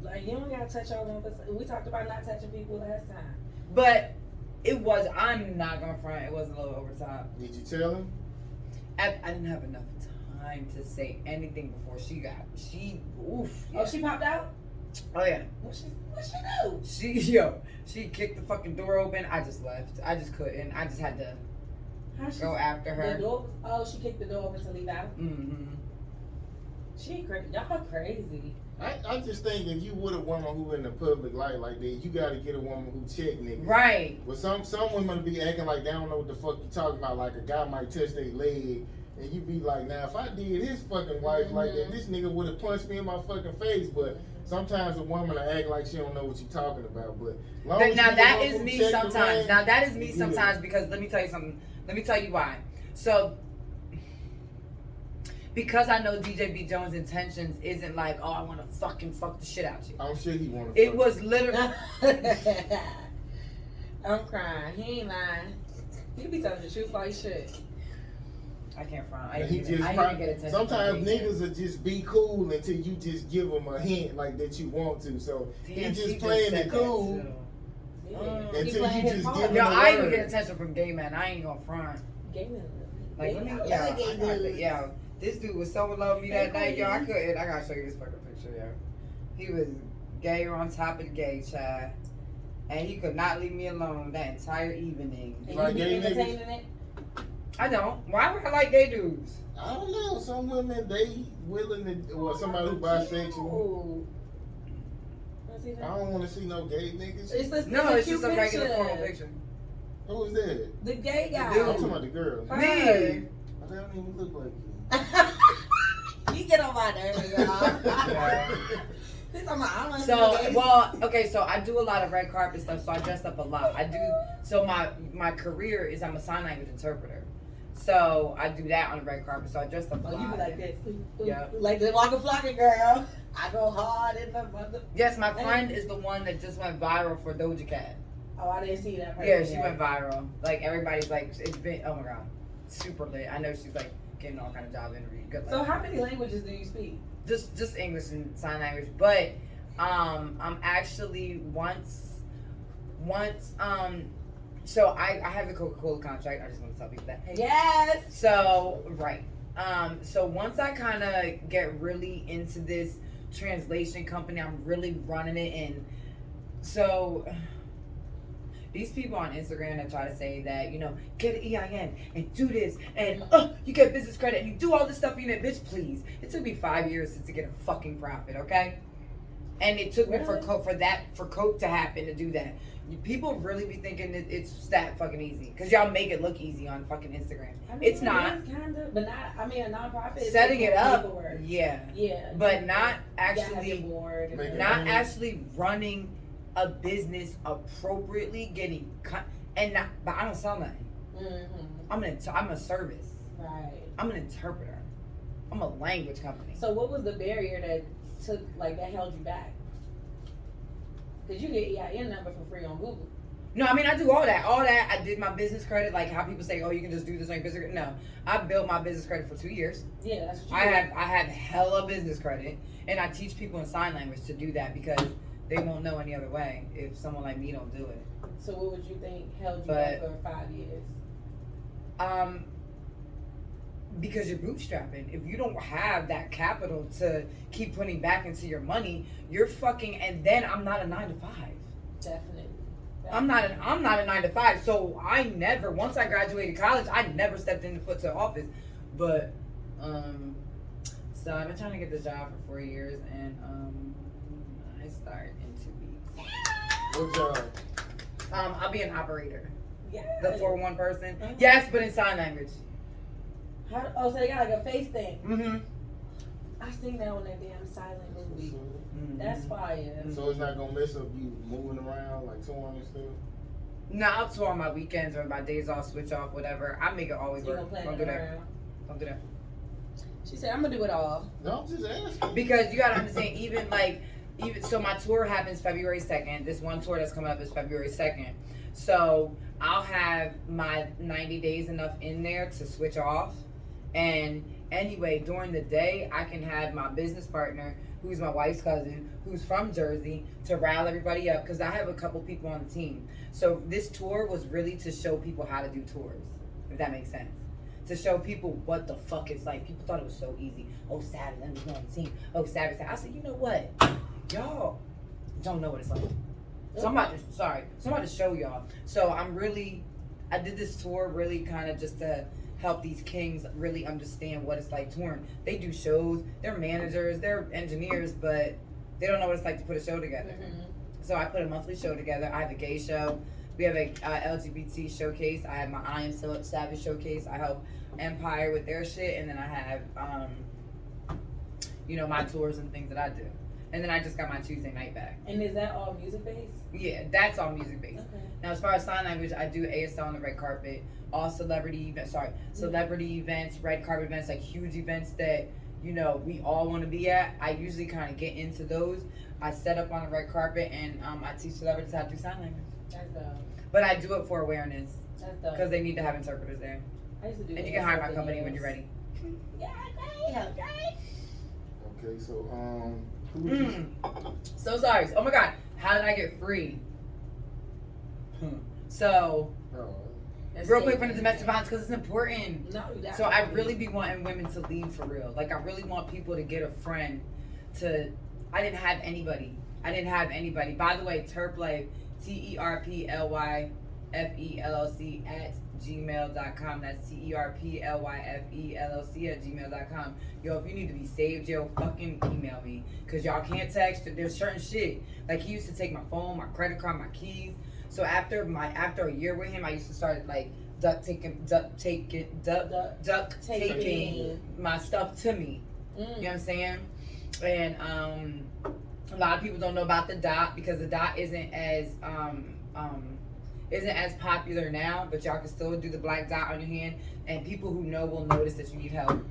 Like, you don't gotta touch all of us. We talked about not touching people last time. But it was, I'm not gonna front, it was a little over top. Did you tell him? I didn't have enough time to say anything before oof. Yeah. Oh, she popped out? Oh yeah. What she do? She kicked the fucking door open. I just left. I just couldn't. I just had to go after her. She kicked the door open to leave out? Mm-hmm. She crazy. Y'all crazy. I just think if you with a woman who in the public light like that, you gotta get a woman who check niggas. Right. But some women be acting like they don't know what the fuck you talking about. Like a guy might touch their leg, and you be like, now if I did his fucking wife like that, this nigga would have punched me in my fucking face. But sometimes a woman will act like she don't know what you talking about. But now that is me sometimes. Now that is me sometimes because let me tell you something. Let me tell you why. So. Because I know DJ B. Jones' intentions isn't like, oh, I want to fucking fuck the shit out you. I'm sure he wanted to. It was literally. I'm crying. He ain't lying. He be telling the truth like shit. I can't front. I didn't get attention. Sometimes niggas will just be cool until you just give them a hint like that you want to. So he just playing it cool until you just give him a word. I even get attention from gay men. I ain't gonna front. Gay men. Like, let me, this dude was so in love with me that night, yo. I gotta show you this fucking picture, yo. He was gay on top of the gay, child. And he could not leave me alone that entire evening. You like gay niggas? It? I don't. Why would I like gay dudes? I don't know. Some women, they willing to, or somebody who bisexual. I don't want to see no gay niggas. It's just a regular formal picture. Who is that? The gay guy. I'm talking about the girl. Me. They don't even look like you. You get on my nerves, So I do a lot of red carpet stuff, so I dress up a lot. So my career is I'm a sign language interpreter. So I do that on the red carpet, so I dress up a lot. You be like this. Yeah. Like the Waka Flocka girl. I go hard in the mother. Yes, my friend is the one that just went viral for Doja Cat. Oh, I didn't see that. Yeah, she went viral. Like, everybody's like, it's been, oh my God, super lit. I know she's like getting all kind of job interviews. So how many languages do you speak? Just English and sign language. But I'm actually so I have the Coca-Cola contract. I just want to tell people that. Hey. Yes. So right. So once I kind of get really into this translation company, I'm really running it, and so these people on Instagram that try to say that, you know, get an EIN and do this and you get business credit and you do all this stuff, you know, bitch, please. It took me 5 years to get a fucking profit, okay? And it took me for Coke to happen to do that. People really be thinking that it's that fucking easy because y'all make it look easy on fucking Instagram. I mean, it's not. Kind of, but not. I mean, a nonprofit. Setting it up, yeah, but not actually, actually running a business appropriately, getting and not. But I don't sell nothing. Mm-hmm. I'm a service. Right. I'm an interpreter. I'm a language company. So what was the barrier that held you back? Because you get EIN number for free on Google. No, I mean, I do all that. I did my business credit, like how people say, oh, you can just do this on your business credit. No, I built my business credit for 2 years. Yeah, that's true. I have hella business credit, and I teach people in sign language to do that because they won't know any other way if someone like me don't do it. So what would you think held you back for 5 years? Because you're bootstrapping. If you don't have that capital to keep putting back into your money, you're fucking. And then I'm not a 9 to 5. Definitely. I'm not a 9 to 5. So I never. Once I graduated college, I never stepped in foot to the office. But so I've been trying to get this job for 4 years, and start in 2 weeks. What job? I'll be an operator. Yeah. The 4-1 person. Yes, but in sign language. So they got like a face thing. Mm-hmm. I seen that on that damn silent movie. Mm-hmm. That's fire. So it's not gonna mess up you moving around, like touring and stuff? No, I'll tour on my weekends or my days off, switch off, whatever. I make it always You work. gonna plan Don't it do that. around? Don't do that. She said, I'm gonna do it all. No, I'm just asking. Because you gotta understand, even so my tour happens February 2nd. This one tour that's coming up is February 2nd. So I'll have my 90 days enough in there to switch off. And anyway, during the day, I can have my business partner, who's my wife's cousin, who's from Jersey, to rile everybody up, because I have a couple people on the team. So this tour was really to show people how to do tours, if that makes sense. To show people what the fuck it's like. People thought it was so easy. Oh, Savannah, let me go on the team. Oh, Savannah. I said, you know what? Y'all don't know what it's like. So I'm about to show y'all. So I did this tour really kind of just to help these kings really understand what it's like touring. They do shows, they're managers, they're engineers, but they don't know what it's like to put a show together. Mm-hmm. So I put a monthly show together. I have a gay show. We have a LGBT showcase. I have my I Am So Savage showcase. I help Empire with their shit, and then I have my tours and things that I do. And then I just got my Tuesday night back. And is that all music based? Yeah, that's all music based. Okay. Now, as far as sign language, I do ASL on the red carpet, all celebrity events, red carpet events, like huge events that, we all want to be at. I usually kind of get into those. I set up on the red carpet and I teach celebrities how to do sign language. That's dope. But I do it for awareness. That's dope. Because they need to have interpreters there. I used to do And you can hire my company when you're ready. Yeah, okay. Okay, so So sorry. Oh my God. How did I get free? So, real quick from the domestic violence, because it's important. No, so I really be wanting women to leave for real. Like, I really want people to get a friend to... I didn't have anybody. By the way, Terplyfe, TERPLYFELLC @gmail.com. That's TERPLYFELLC @gmail.com. Yo, if you need to be saved, yo, fucking email me. Because y'all can't text. There's certain shit. Like, he used to take my phone, my credit card, my keys. So after a year with him, I used to start, like, duct taping my stuff to me. You know what I'm saying? And a lot of people don't know about the dot, because the dot isn't as popular now, but y'all can still do the black dot on your hand, and people who know will notice that you need help.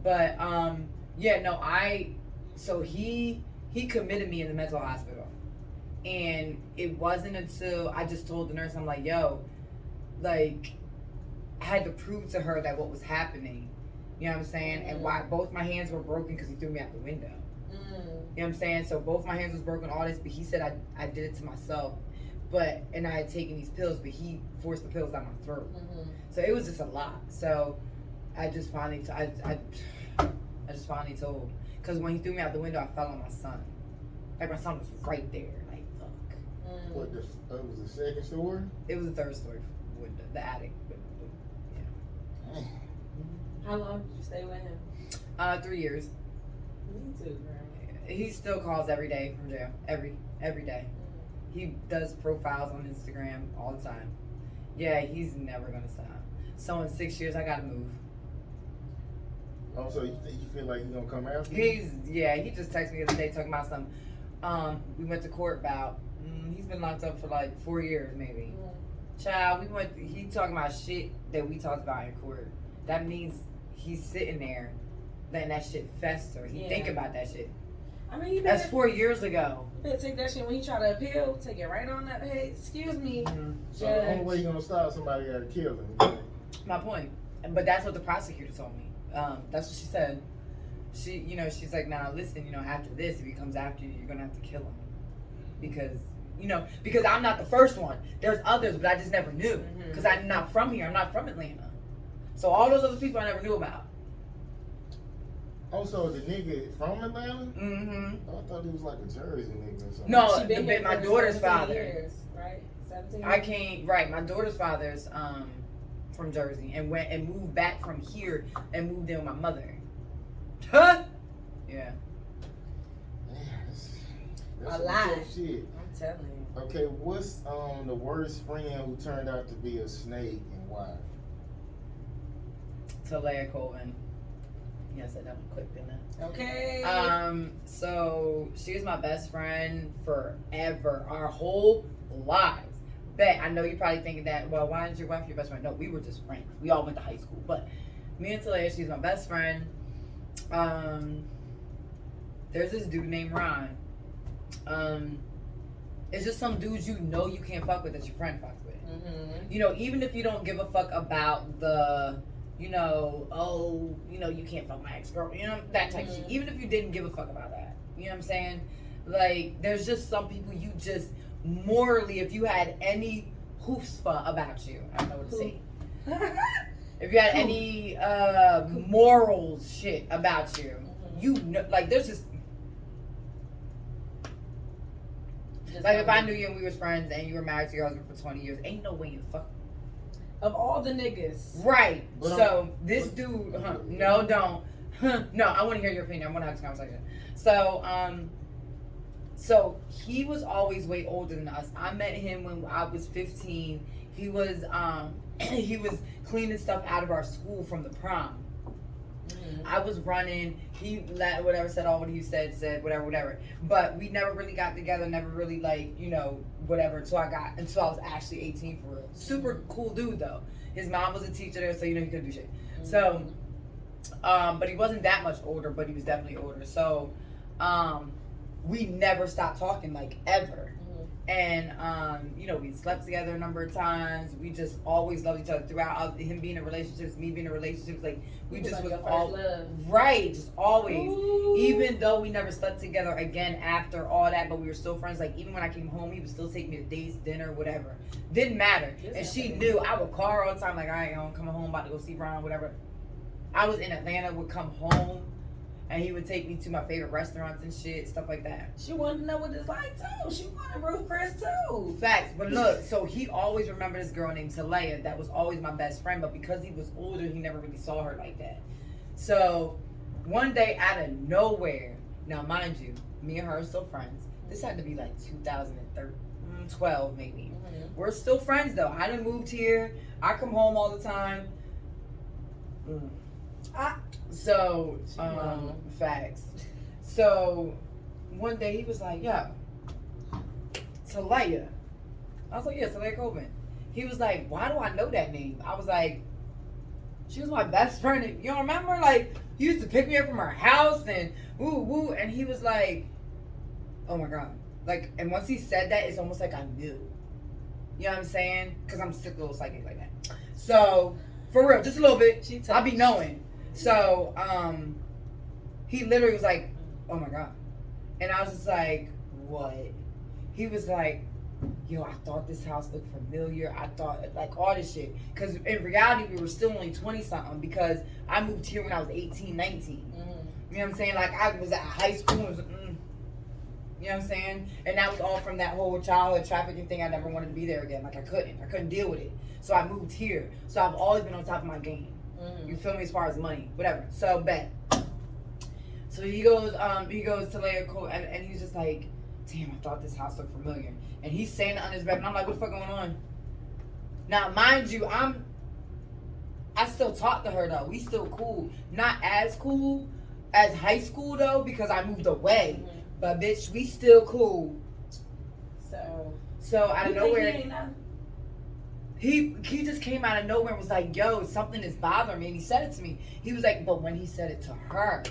But so he committed me in the mental hospital, and it wasn't until I just told the nurse, I'm like, yo, like, I had to prove to her that what was happening, you know what I'm saying, and why both my hands were broken because he threw me out the window. You know what I'm saying? So both my hands was broken, all this, but he said I did it to myself. And I had taken these pills, but he forced the pills down my throat. So it was just a lot. So I just finally, I just finally told. Because when he threw me out the window, I fell on my son. Like, my son was right there. Like, fuck. What, it was the second story? It was the third story with the attic. Yeah. How long did you stay with him? 3 years. Me too, girl. He still calls every day from jail. Every day. He does profiles on Instagram all the time. Yeah, he's never gonna stop. So in 6 years, I gotta move. Oh, so you feel like he's gonna come after you? He just texted me the other day talking about some. We went to court about. He's been locked up for like 4 years, maybe. Child, he talking about shit that we talked about in court. That means he's sitting there, letting that shit fester. He think about that shit. I mean, that's 4 years ago. You better take that shit when he try to appeal. Take it right on that. Hey, excuse me. So the only way you're gonna stop somebody, you gotta kill him. My point. But that's what the prosecutor told me. That's what she said. She's like, now listen, after this, if he comes after you, you're gonna have to kill him. Because I'm not the first one. There's others, but I just never knew. Because I'm not from here. I'm not from Atlanta. So all those other people I never knew about. Oh, so the nigga from Atlanta? Mm-hmm. Oh, I thought he was like a Jersey nigga or something. No, my for daughter's 17 father. Years, right? 17 I can't. Right, my daughter's father's from Jersey and went and moved back from here and moved in with my mother. Huh? Yeah. I A some lot. tough shit. I'm telling you. Okay, what's the worst friend who turned out to be a snake and why? Talaya Colvin. Yeah, I said that one quick, didn't I? Okay. So she was my best friend forever, our whole lives. Bet I know you're probably thinking that. Well, why is your wife your best friend? No, we were just friends. We all went to high school, but me and Talaya, she's my best friend. There's this dude named Ron. It's just some dudes you know you can't fuck with that your friend fucks with. Mm-hmm. You know, even if you don't give a fuck about the, you know, oh, you know, you can't fuck my ex-girl, you know, that type of shit. Even if you didn't give a fuck about that. You know what I'm saying? Like, there's just some people you just, morally, if you had any hoofspa about you, I don't know what to say. If you had any morals shit about you, you know, like, there's just like, if I knew you and we was friends and you were married to your husband for 20 years, ain't no way you fuck. Of all the niggas. Right. So, this dude, no, don't. No, I want to hear your opinion. I want to have this conversation. So he was always way older than us. I met him when I was 15. He was he was cleaning stuff out of our school from the prom. Mm-hmm. I was running. He whatever said all what he said whatever. But we never really got together. Never really like, you know, whatever until I was actually 18 for real. Super cool dude though. His mom was a teacher there, so you know he couldn't do shit. Mm-hmm. So, but he wasn't that much older, but he was definitely older. So, we never stopped talking, like, ever. And, you know, we slept together a number of times. We just always loved each other throughout. Him being in relationships, me being in relationships. Like, we just was all love. Right, just always. Ooh. Even though we never slept together again after all that, but we were still friends. Like, even when I came home, he would still take me to dates, dinner, whatever. Didn't matter. And she knew. I would call her all the time, like, all right, I'm coming home, about to go see Ron, whatever. I was in Atlanta, would come home. And he would take me to my favorite restaurants and shit, stuff like that. She wanted to know what it's like too. She wanted Ruth Chris too. Facts. But look, so he always remembered this girl named Talaya that was always my best friend. But because he was older, he never really saw her like that. So one day out of nowhere, now mind you, me and her are still friends. This had to be like 2012 maybe. Mm-hmm. We're still friends though. I done moved here. I come home all the time. So, facts. So, one day he was like, yo, Talaya. I was like, yeah, Talaya Colvin. He was like, why do I know that name? I was like, she was my best friend. You don't remember? Like, he used to pick me up from her house and woo, woo. And he was like, oh my God. Like, and once he said that, it's almost like I knew. You know what I'm saying? Because I'm still a little psychic like that. So, for real, just a little bit. I'll be knowing. So, he literally was like, oh my God. And I was just like, what? He was like, yo, I thought this house looked familiar. I thought, like, all this shit. Because in reality, we were still only 20-something because I moved here when I was 18, 19. Mm-hmm. You know what I'm saying? Like, I was at high school and was like, you know what I'm saying? And that was all from that whole childhood trafficking thing. I never wanted to be there again. Like, I couldn't deal with it. So I moved here. So I've always been on top of my game. You feel me? As far as money, whatever. So bet. So he goes to Leia Cole, and he's just like, damn, I thought this house looked familiar. And he's saying it on his bed, and I'm like, what the fuck going on? Now, mind you, I still talk to her though. We still cool. Not as cool as high school though, because I moved away. Mm-hmm. But bitch, we still cool. So out of nowhere. He just came out of nowhere and was like, yo, something is bothering me. And he said it to me. He was like, but when he said it to her,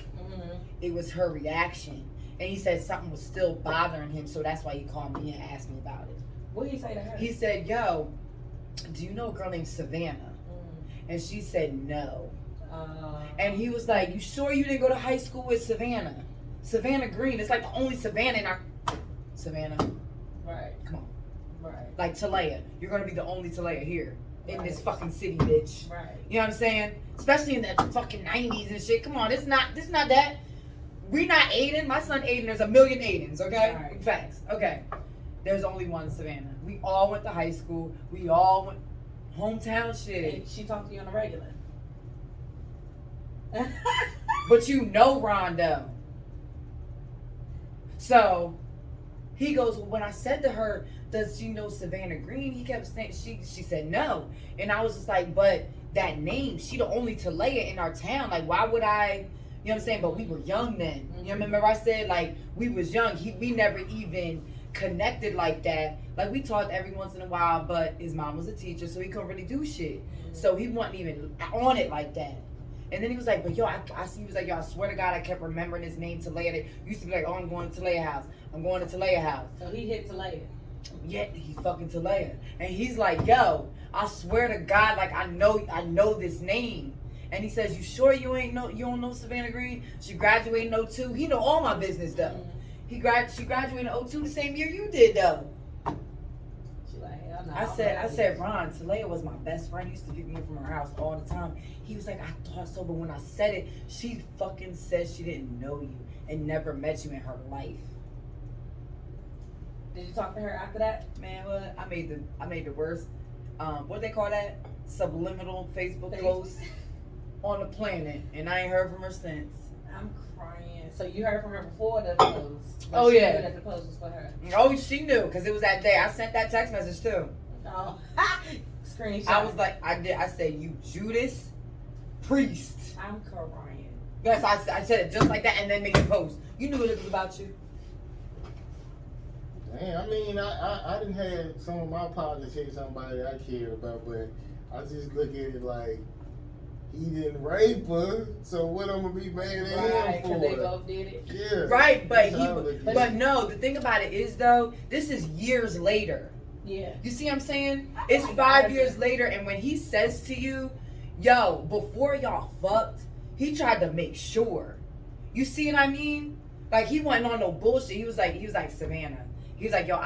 it was her reaction. And he said something was still bothering him. So that's why he called me and asked me about it. What did he say to her? He said, yo, do you know a girl named Savannah? And she said, no. And he was like, you sure you didn't go to high school with Savannah? Savannah Greene. It's like the only Savannah in our... Savannah. Right. Come on. Right. Like Talaya. You're gonna be the only Talaya here in this fucking city, bitch. Right. You know what I'm saying? Especially in the fucking 90s and shit. Come on, this not that. We not Aiden. My son Aiden, there's a million Aidens, okay? Right. Facts. Okay. There's only one Savannah. We all went to high school. We all went hometown shit. And she talked to you on a regular. But you know Rondo. So He goes, well, when I said to her, does she know Savannah Greene? He kept saying, she said no. And I was just like, but that name, she the only Talaya in our town. Like, why would I, you know what I'm saying? But we were young then. You know, remember I said, like, we was young. We never even connected like that. Like, we talked every once in a while, but his mom was a teacher, so he couldn't really do shit. So he wasn't even on it like that. And then he was like, but yo, he was like, yo, I swear to God, I kept remembering his name, Talaya. They used to be like, oh, I'm going to Talaya house. I'm going to Talaya house. So he hit Talaya. Yeah, he fucking Talaya. And he's like, yo, I swear to God, like, I know this name. And he says, you sure you don't know Savannah Greene? She graduated in 02. He know all my business, though. She graduated in 02 the same year you did, though. I said, Ron, Talaya was my best friend. Used to pick me up from her house all the time. He was like, I thought so, but when I said it, she fucking said she didn't know you and never met you in her life. Did you talk to her after that? Man, what? I made the worst, what they call that? Subliminal Facebook post on the planet, and I ain't heard from her since. I'm crying. So you heard from her before the post? Oh yeah. She knew that the post was for her. Oh, she knew because it was that day. I sent that text message too. Oh, screenshot. I was like, I said, you Judas Priest. I'm crying. Yes, I said it just like that, and then make a post. You knew it was about you. Damn, I mean, I didn't have some of my partners hit somebody I cared about, but I just look at it like he didn't rape her, so what I'm gonna be mad at him for? Because they both did it. Yeah. Right, but no, the thing about it is though, this is years later. Yeah. You see what I'm saying? It's 5 years later, and when he says to you, yo, before y'all fucked, he tried to make sure. You see what I mean? Like, he wasn't on no bullshit. He was like, Savannah. He was like, yo,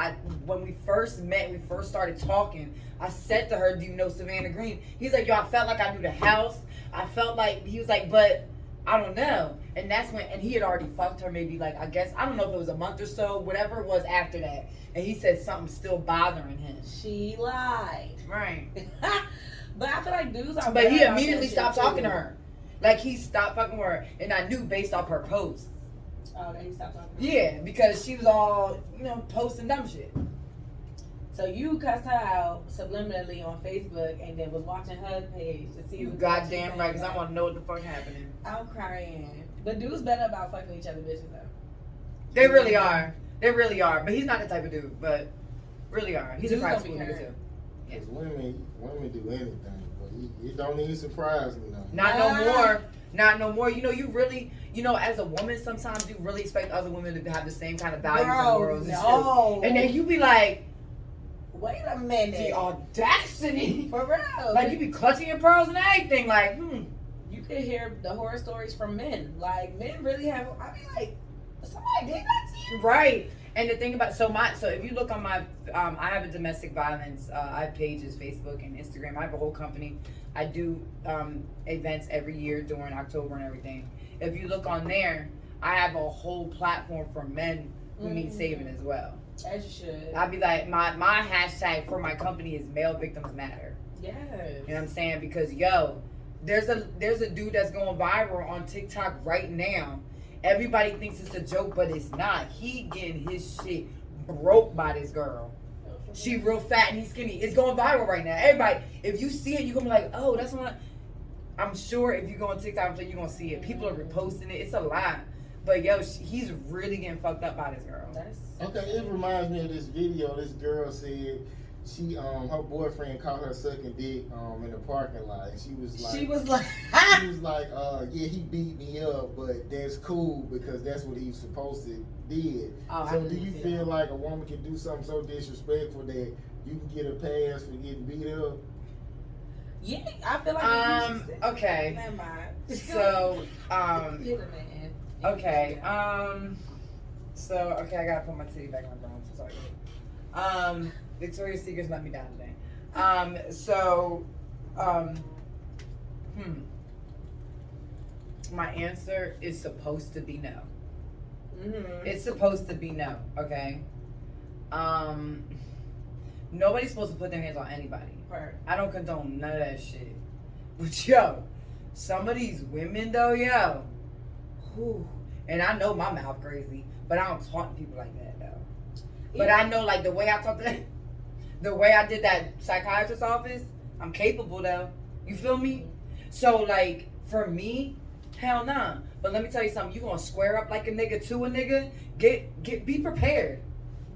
when we first met, we first started talking, I said to her, do you know Savannah Greene? He's like, yo, I felt like I knew the house. I felt like, he was like, but I don't know. And that's when, and he had already fucked her maybe like, I guess, I don't know if it was a month or so, whatever it was after that. And he said something's still bothering him. She lied. Right. But I feel like dudes are. But he immediately stopped talking to her. Like, he stopped fucking with her. And I knew based off her posts. Oh, that he stopped talking to her? Yeah, because she was all, posting dumb shit. So you cussed her out subliminally on Facebook and then was watching her page to see. You goddamn right, because I want to know what the fuck happening. I'm crying. But dudes better about fucking each other bitches though. They really are. They really are. But he's not the type of dude, but really are. He's a private school nigga too. Because women do anything, but it don't even surprise me now. Not no more. Not no more. You really, as a woman, sometimes you really expect other women to have the same kind of values and morals and shit. And then you be like, wait a minute. The audacity. For real. Like, you be clutching your pearls and everything. Like, You could hear the horror stories from men. Like, men really have, I mean, like, somebody did that to you. Right. And the thing about, so if you look on my, I have a domestic violence, I have pages, Facebook and Instagram. I have a whole company. I do events every year during October and everything. If you look on there, I have a whole platform for men who need saving as well. As you should. I'd be like, my hashtag for my company is Male Victims Matter. Yes. You know what I'm saying? Because there's a dude that's going viral on TikTok right now. Everybody thinks it's a joke, but it's not. He getting his shit broke by this girl. She real fat and he's skinny. It's going viral right now. Everybody, if you see it, you're gonna be like, oh, that's one. I'm sure if you go on TikTok, I'm sure you're gonna see it. People are reposting it. It's a lot. But he's really getting fucked up by this girl. Okay, it reminds me of this video. This girl said her boyfriend caught her sucking dick in the parking lot, and she was like, yeah, he beat me up, but that's cool because that's what he was supposed to did. So do you feel like a woman can do something so disrespectful that you can get a pass for getting beat up? Yeah, I feel like okay. Never mind. So okay. So okay, I gotta put my titty back on the ground. So sorry. Victoria's Secret's let me down today. My answer is supposed to be no. Mm-hmm. It's supposed to be no, okay? Nobody's supposed to put their hands on anybody. Right. I don't condone none of that shit. But some of these women though, whew, and I know my mouth crazy, but I don't talk to people like that though. But I know, like, the way I talk to the way I did that psychiatrist's office, I'm capable, though. You feel me? So, like, for me, hell nah. But let me tell you something. You gonna square up like a nigga to a nigga? Be prepared.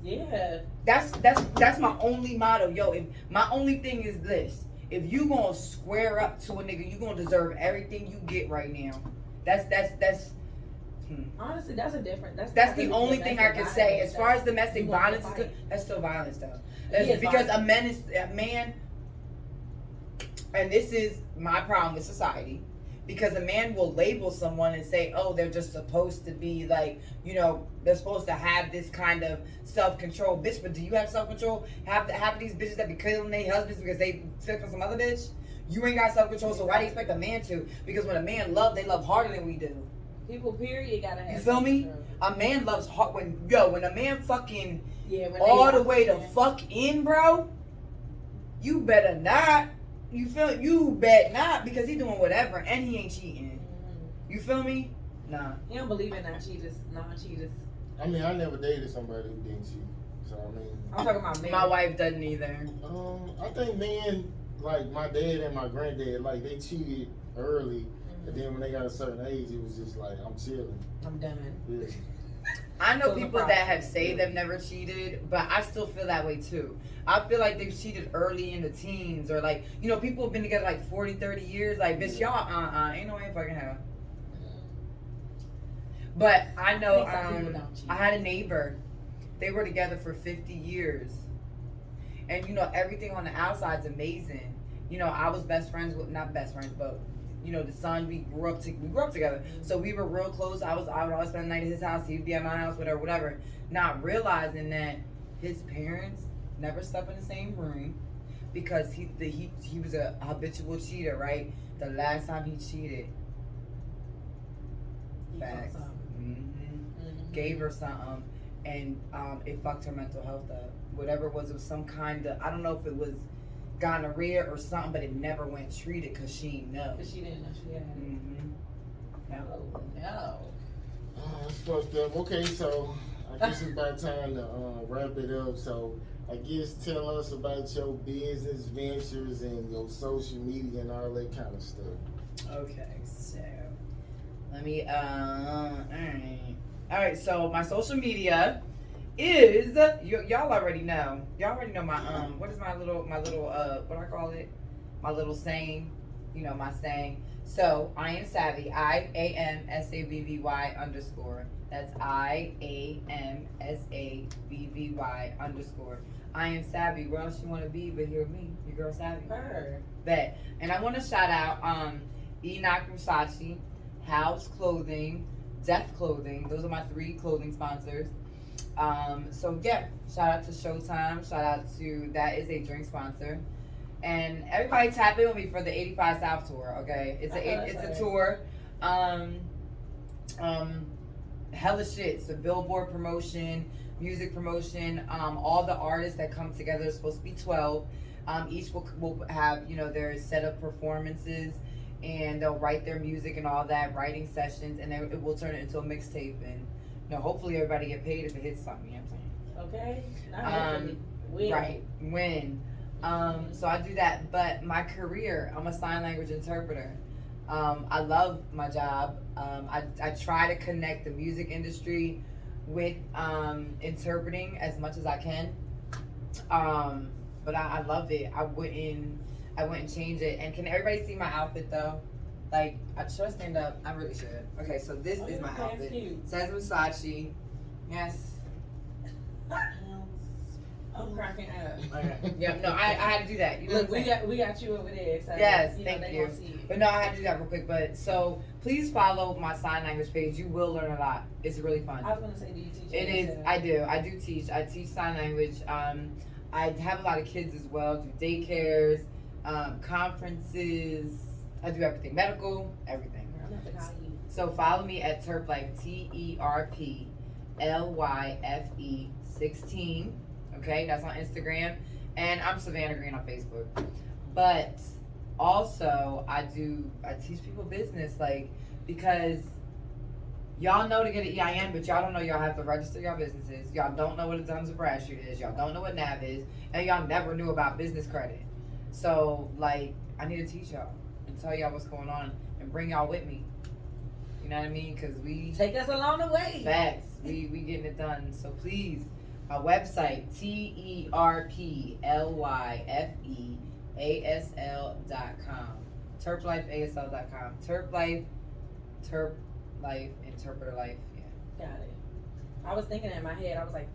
Yeah. That's my only motto. Yo, my only thing is this. If you gonna square up to a nigga, you gonna deserve everything you get right now. That's honestly, that's a different. That's the only thing I can say. As far as domestic violence is good, that's still violence though. That's because a man, and this is my problem with society, because a man will label someone and say, oh, they're just supposed to be like, you know, they're supposed to have this kind of self-control. Bitch, but do you have self-control? Half these bitches that be killing their husbands because they took from some other bitch? You ain't got self-control, so why do you expect a man to? Because when a man love, they love harder than we do. People, period, gotta have. You feel me? A man loves hard. When a man fucking when all the way to fuck in, bro, you better not. You bet not, because he doing whatever and he ain't cheating. You feel me? Nah. He don't believe in non-cheaters. I mean, I never dated somebody who didn't cheat. So I mean, I'm talking about men. My wife doesn't either. I think men, like my dad and my granddad, like they cheated early, and then when they got a certain age, it was just like, I'm chilling. I'm done. Yeah. I know people that have said they've never cheated, but I still feel that way too. I feel like they've cheated early in the teens, or like, you know, people have been together like 40, 30 years. Like, bitch, y'all, ain't no way in fucking hell. But I know, I had a neighbor. They were together for 50 years. And, you know, everything on the outside's amazing. You know, I was best friends with, not best friends, but, you know, the son, we grew up together. So we were real close. I would always spend the night at his house. He'd be at my house, whatever. Not realizing that his parents never slept in the same room, because he was a habitual cheater, right? The last time he cheated, facts. Gave her something, and it fucked her mental health up. Whatever it was some kind of, I don't know if it was gonorrhea or something, but it never went treated because she didn't know. Because she didn't know she had it. No. Oh, that's fucked up. Okay, so I guess it's about time to wrap it up. So I guess tell us about your business ventures and your social media and all that kind of stuff. Okay, so let me all right, so my social media is y'all already know. Y'all already know my what is my little what I call it? My little saying, you know, my saying. So I am savvy. IAMSAVVY _. That's IAMSAVVY _. I am savvy. Where else you want to be but here with me? Your girl savvy. Her. Bet. And I want to shout out Enoch Musashi, House Clothing, Death Clothing. Those are my 3 clothing sponsors. So yeah, shout out to Showtime. Shout out to That Is a Drink sponsor. And everybody tap in with me for the 85 South tour, okay? It's a tour. Hella shit. It's a billboard promotion, music promotion. All the artists that come together is supposed to be 12. Each will have, you know, their set of performances, and they'll write their music and all that, writing sessions, and then it will turn it into a mixtape. And, you know, hopefully everybody get paid if it hits something, you know what I'm saying? Okay. Win. Right. Win. So I do that. But my career, I'm a sign language interpreter. I love my job. I try to connect the music industry with interpreting as much as I can. But I love it. I wouldn't change it. And can everybody see my outfit though? Like, should I stand up? I really should. Okay, so this is my outfit. It says Versace. Yes. I'm cracking up. Okay. Yeah, no, I had to do that. You know Look, we got you over there. So yes, you thank know, you. But no, I had to do that real quick. But so please follow my sign language page. You will learn a lot. It's really fun. I was gonna say, do you teach? It is. I do. I do teach. I teach sign language. I have a lot of kids as well. Do daycares, conferences. I do everything. Medical, everything. I'm gonna have to call you. So follow me at Terplife, TERPLYFE 16. Okay, that's on Instagram, and I'm Savannah Greene on Facebook. But also, I teach people business, like, because Y'all know to get an EIN, but y'all don't know y'all have to register your businesses. Y'all don't know what a Duns and Bradstreet is. Y'all don't know what NAV is. And y'all never knew about business credit. So, like, I need to teach y'all and tell y'all what's going on and bring y'all with me. You know what I mean? Because we... Take us along the way. Facts. We getting it done. So, please, my website, TerpLifeASL.com. TerpLifeASL.com. Terp Life, Interpreter Life, yeah. Got it. I was thinking in my head, I was like,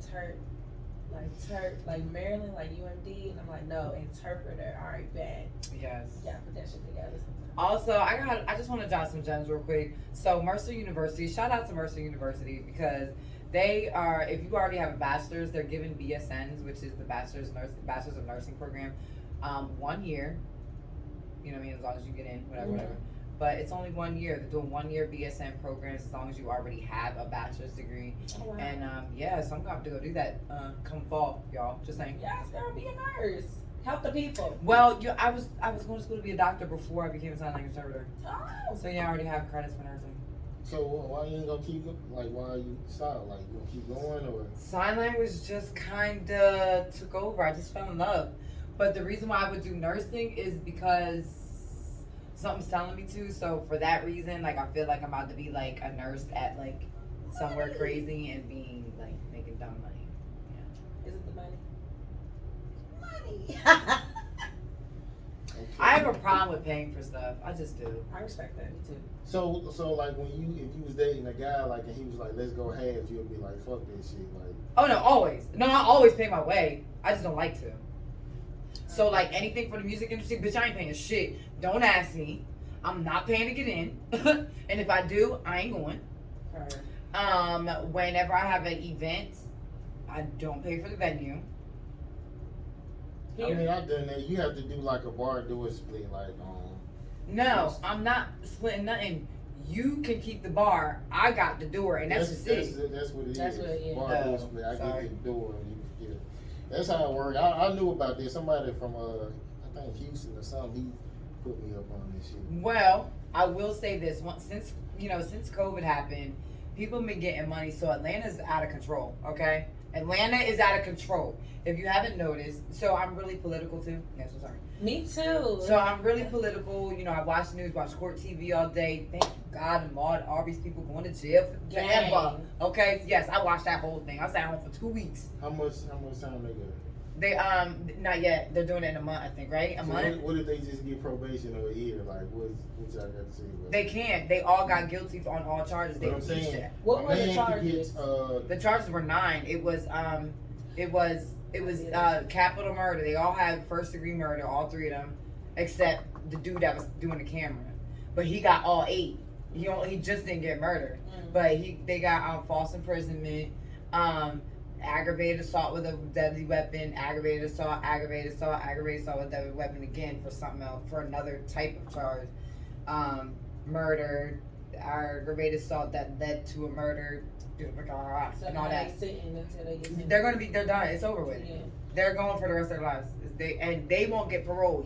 like Maryland, like UMD, and I'm like, no, interpreter. All right, bad. Yes. Yeah, put that shit together. Also, I just want to drop some gems real quick. So Mercer University, shout out to Mercer University because they are, if you already have a bachelor's, they're giving BSNs, which is the Bachelor's of Nursing program, 1 year. You know what I mean? As long as you get in, whatever. But it's only 1 year. They're doing 1 year BSN programs as long as you already have a bachelor's degree. Oh, wow. And so I'm going to have to go do that come fall, y'all. Just saying. Yes, girl, be a nurse. Help the people. Well, I was going to school to be a doctor before I became a sign language interpreter. Oh. So yeah, I already have credits for nursing. So why you ain't gonna keep, like, why you stop? Like, you gonna keep going, or? Sign language just kind of took over. I just fell in love. But the reason why I would do nursing is because something's telling me to. So for that reason, like, I feel like I'm about to be like a nurse at like somewhere crazy and being like making dumb money. Yeah. Is it the money? Money. Okay. I have a problem with paying for stuff. I just do. I respect that. Me too. So like if you was dating a guy, like, and he was like, let's go halves, you'll be like, fuck that shit, like. Oh no, always. No, I always pay my way. I just don't like to. So like anything for the music industry, bitch, I ain't paying shit. Don't ask me. I'm not paying to get in. And if I do, I ain't going. Whenever I have an event, I don't pay for the venue. I mean, I've done that. You have to do like a bar door split, like, No, I'm not splitting nothing. You can keep the bar. I got the door, and that's just it. That's what it That's is. what it is. Bar door split. I Sorry. get the door, and you get it. That's how it works. I knew about this. Somebody from I think Houston or something. He put me up on this shit. Well, I will say this: since COVID happened, people have been getting money, so Atlanta's out of control. Okay, Atlanta is out of control. If you haven't noticed, so I'm really political too. Yes, I'm sorry. Me too. So I'm really political. You know, I watch news, watch court TV all day. Thank God and Maud Arbery's people going to jail forever. Okay, yes, I watched that whole thing. I sat home for 2 weeks. How much time they got? They not yet. They're doing it in a month, I think, right? A month. What if they just get probation or a year? Like, what y'all got to say about They can't. They all got guilty on all charges. They What I'm saying, that. What were the man charges? The charges were 9. It was capital murder. They all had first degree murder, all 3 of them, except the dude that was doing the camera. But he got all 8. He just didn't get murdered. But they got false imprisonment, aggravated assault with a deadly weapon, aggravated assault with a deadly weapon again for something else, for another type of charge, murder, aggravated assault that led to a murder, So and all now that. they sitting until they get sentenced. They're done. It's over with. Yeah. They're going for the rest of their lives. They won't get parole.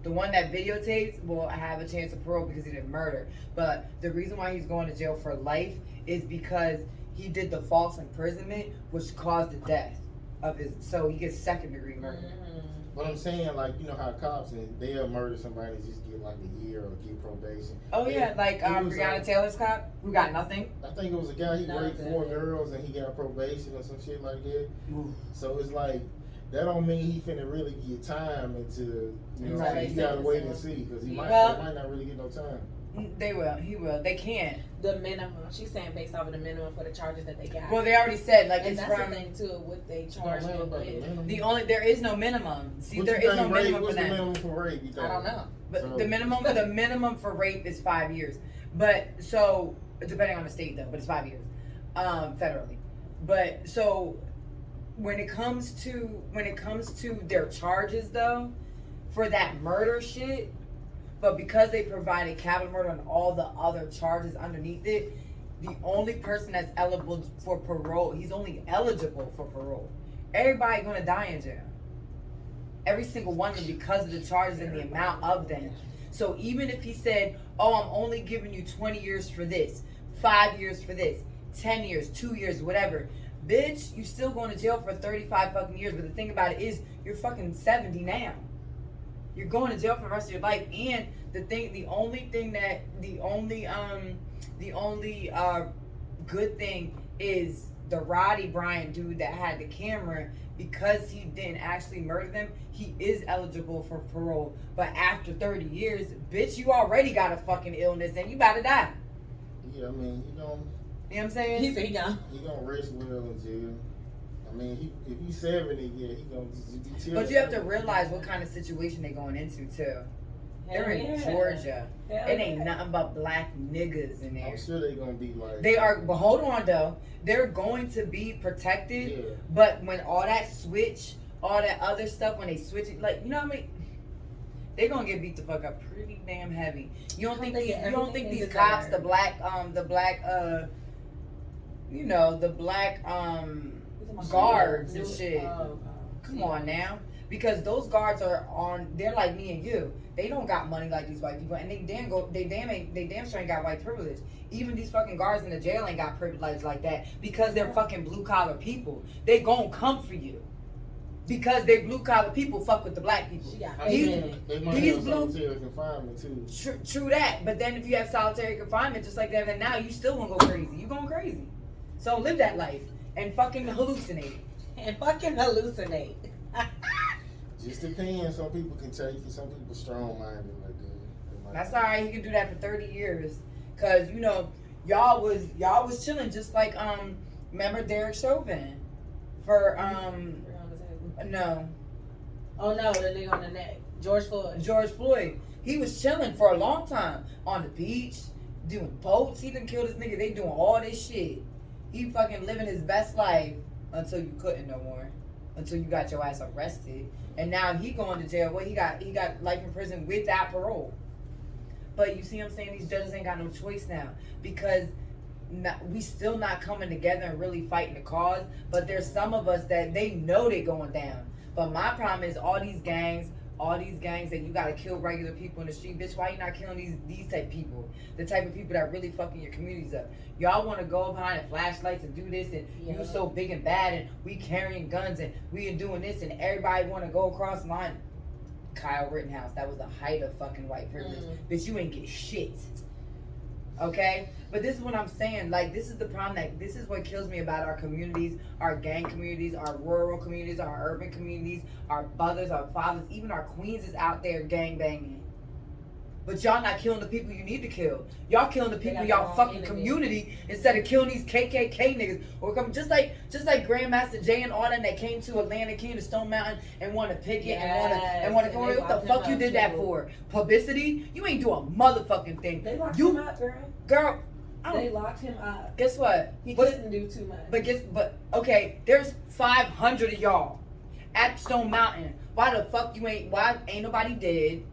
The one that videotapes will have a chance of parole because he didn't murder. But the reason why he's going to jail for life is because he did the false imprisonment, which caused the death of his. So he gets second degree murder. But I'm saying, like, you know how cops, and they'll murder somebody and just get like a year or get probation. Oh yeah, like Breonna Taylor's cop who got nothing. I think it was a guy, he raped Nothing. 4 girls and he got probation or some shit like that. Ooh. So it's like, that don't mean he finna really get time into, you know, Right. you gotta wait and see, because he might not really get no time. They will. He will. They can't. The minimum. She's saying based off of the minimum for the charges that they got. Well, they already said like and it's that's from the thing too. What they charge No, them about the with. minimum. there is no minimum. See, What there you is no think rape- minimum for What's the that. minimum for rape? You I don't know. But So- the minimum for rape is 5 years. But so depending on the state though, but it's 5 years, federally. But so when it comes to their charges though, for that murder shit, but because they provided capital murder and all the other charges underneath it, the only person that's eligible for parole, he's only eligible for parole. Everybody gonna die in jail. Every single one of them because of the charges and the amount of them. So even if he said, oh, I'm only giving you 20 years for this, 5 years for this, 10 years, 2 years, whatever. Bitch, you still going to jail for 35 fucking years. But the thing about it is, you're fucking 70 now. You're going to jail for the rest of your life. And the only good thing is the Roddy Bryant dude that had the camera, because he didn't actually murder them, he is eligible for parole. But after 30 years, bitch, you already got a fucking illness and you about to die. Yeah, I mean, you know what I'm saying? He said he gone. He gonna rest well in jail. I mean, if he's 70, yeah, he gonna be chill. But you have to realize what kind of situation they going into too. They're in Georgia. It ain't nothing but black niggas in there. I'm sure they gonna be like. They are, but hold on though. They're going to be protected. Yeah. But when all that switch, all that other stuff, when they switch it, like, you know what I mean? They're gonna get beat the fuck up pretty damn heavy. You don't think these cops, the black guards and shit. Come on now. Because those guards they're like me and you. They don't got money like these white people, and they damn sure ain't got white privilege. Even these fucking guards in the jail ain't got privilege like that, because they're fucking blue collar people. They gon' come for you. Because they blue collar people fuck with the black people. They might have solitary confinement too. True that. But then if you have solitary confinement just like that, then now you still gonna go crazy. You going crazy. So live that life and fucking hallucinate. Just depends. Some people can take it. Some people strong-minded like that. That's all right. He can do that for 30 years. Cause y'all was chilling just like remember Derek Chauvin for no. Oh no, the nigga on the neck. George Floyd. He was chilling for a long time on the beach, doing boats. He done killed this nigga. They doing all this shit. He fucking living his best life until you couldn't no more. Until you got your ass arrested. And now he going to jail. Well, he got life in prison without parole. But you see what I'm saying? These judges ain't got no choice now. Because we still not coming together and really fighting the cause. But there's some of us that they know they going down. But my problem is all these gangs that you gotta kill regular people in the street. Bitch, why you not killing these type of people? The type of people that really fucking your communities up. Y'all wanna go behind flashlights and do this, and you so big and bad, and we carrying guns, and we doing this, and everybody wanna go across the line. Kyle Rittenhouse, that was the height of fucking white privilege. Bitch, you ain't get shit. Okay? But this is what I'm saying. Like, this is the problem. This is what kills me about our communities, our gang communities, our rural communities, our urban communities, our mothers, our fathers, even our queens is out there gang banging. But y'all not killing the people you need to kill. Y'all killing the people in y'all fucking community instead of killing these KKK niggas. Or come just like Grandmaster Jay and all them that came to Atlanta, came to Stone Mountain and want to picket and want to go. What the fuck you did that for? Publicity? You ain't do a motherfucking thing. They locked him up, girl. They locked him up. Guess what? He couldn't do too much. But okay, there's 500 of y'all at Stone Mountain. Why the fuck you ain't? Why ain't nobody dead?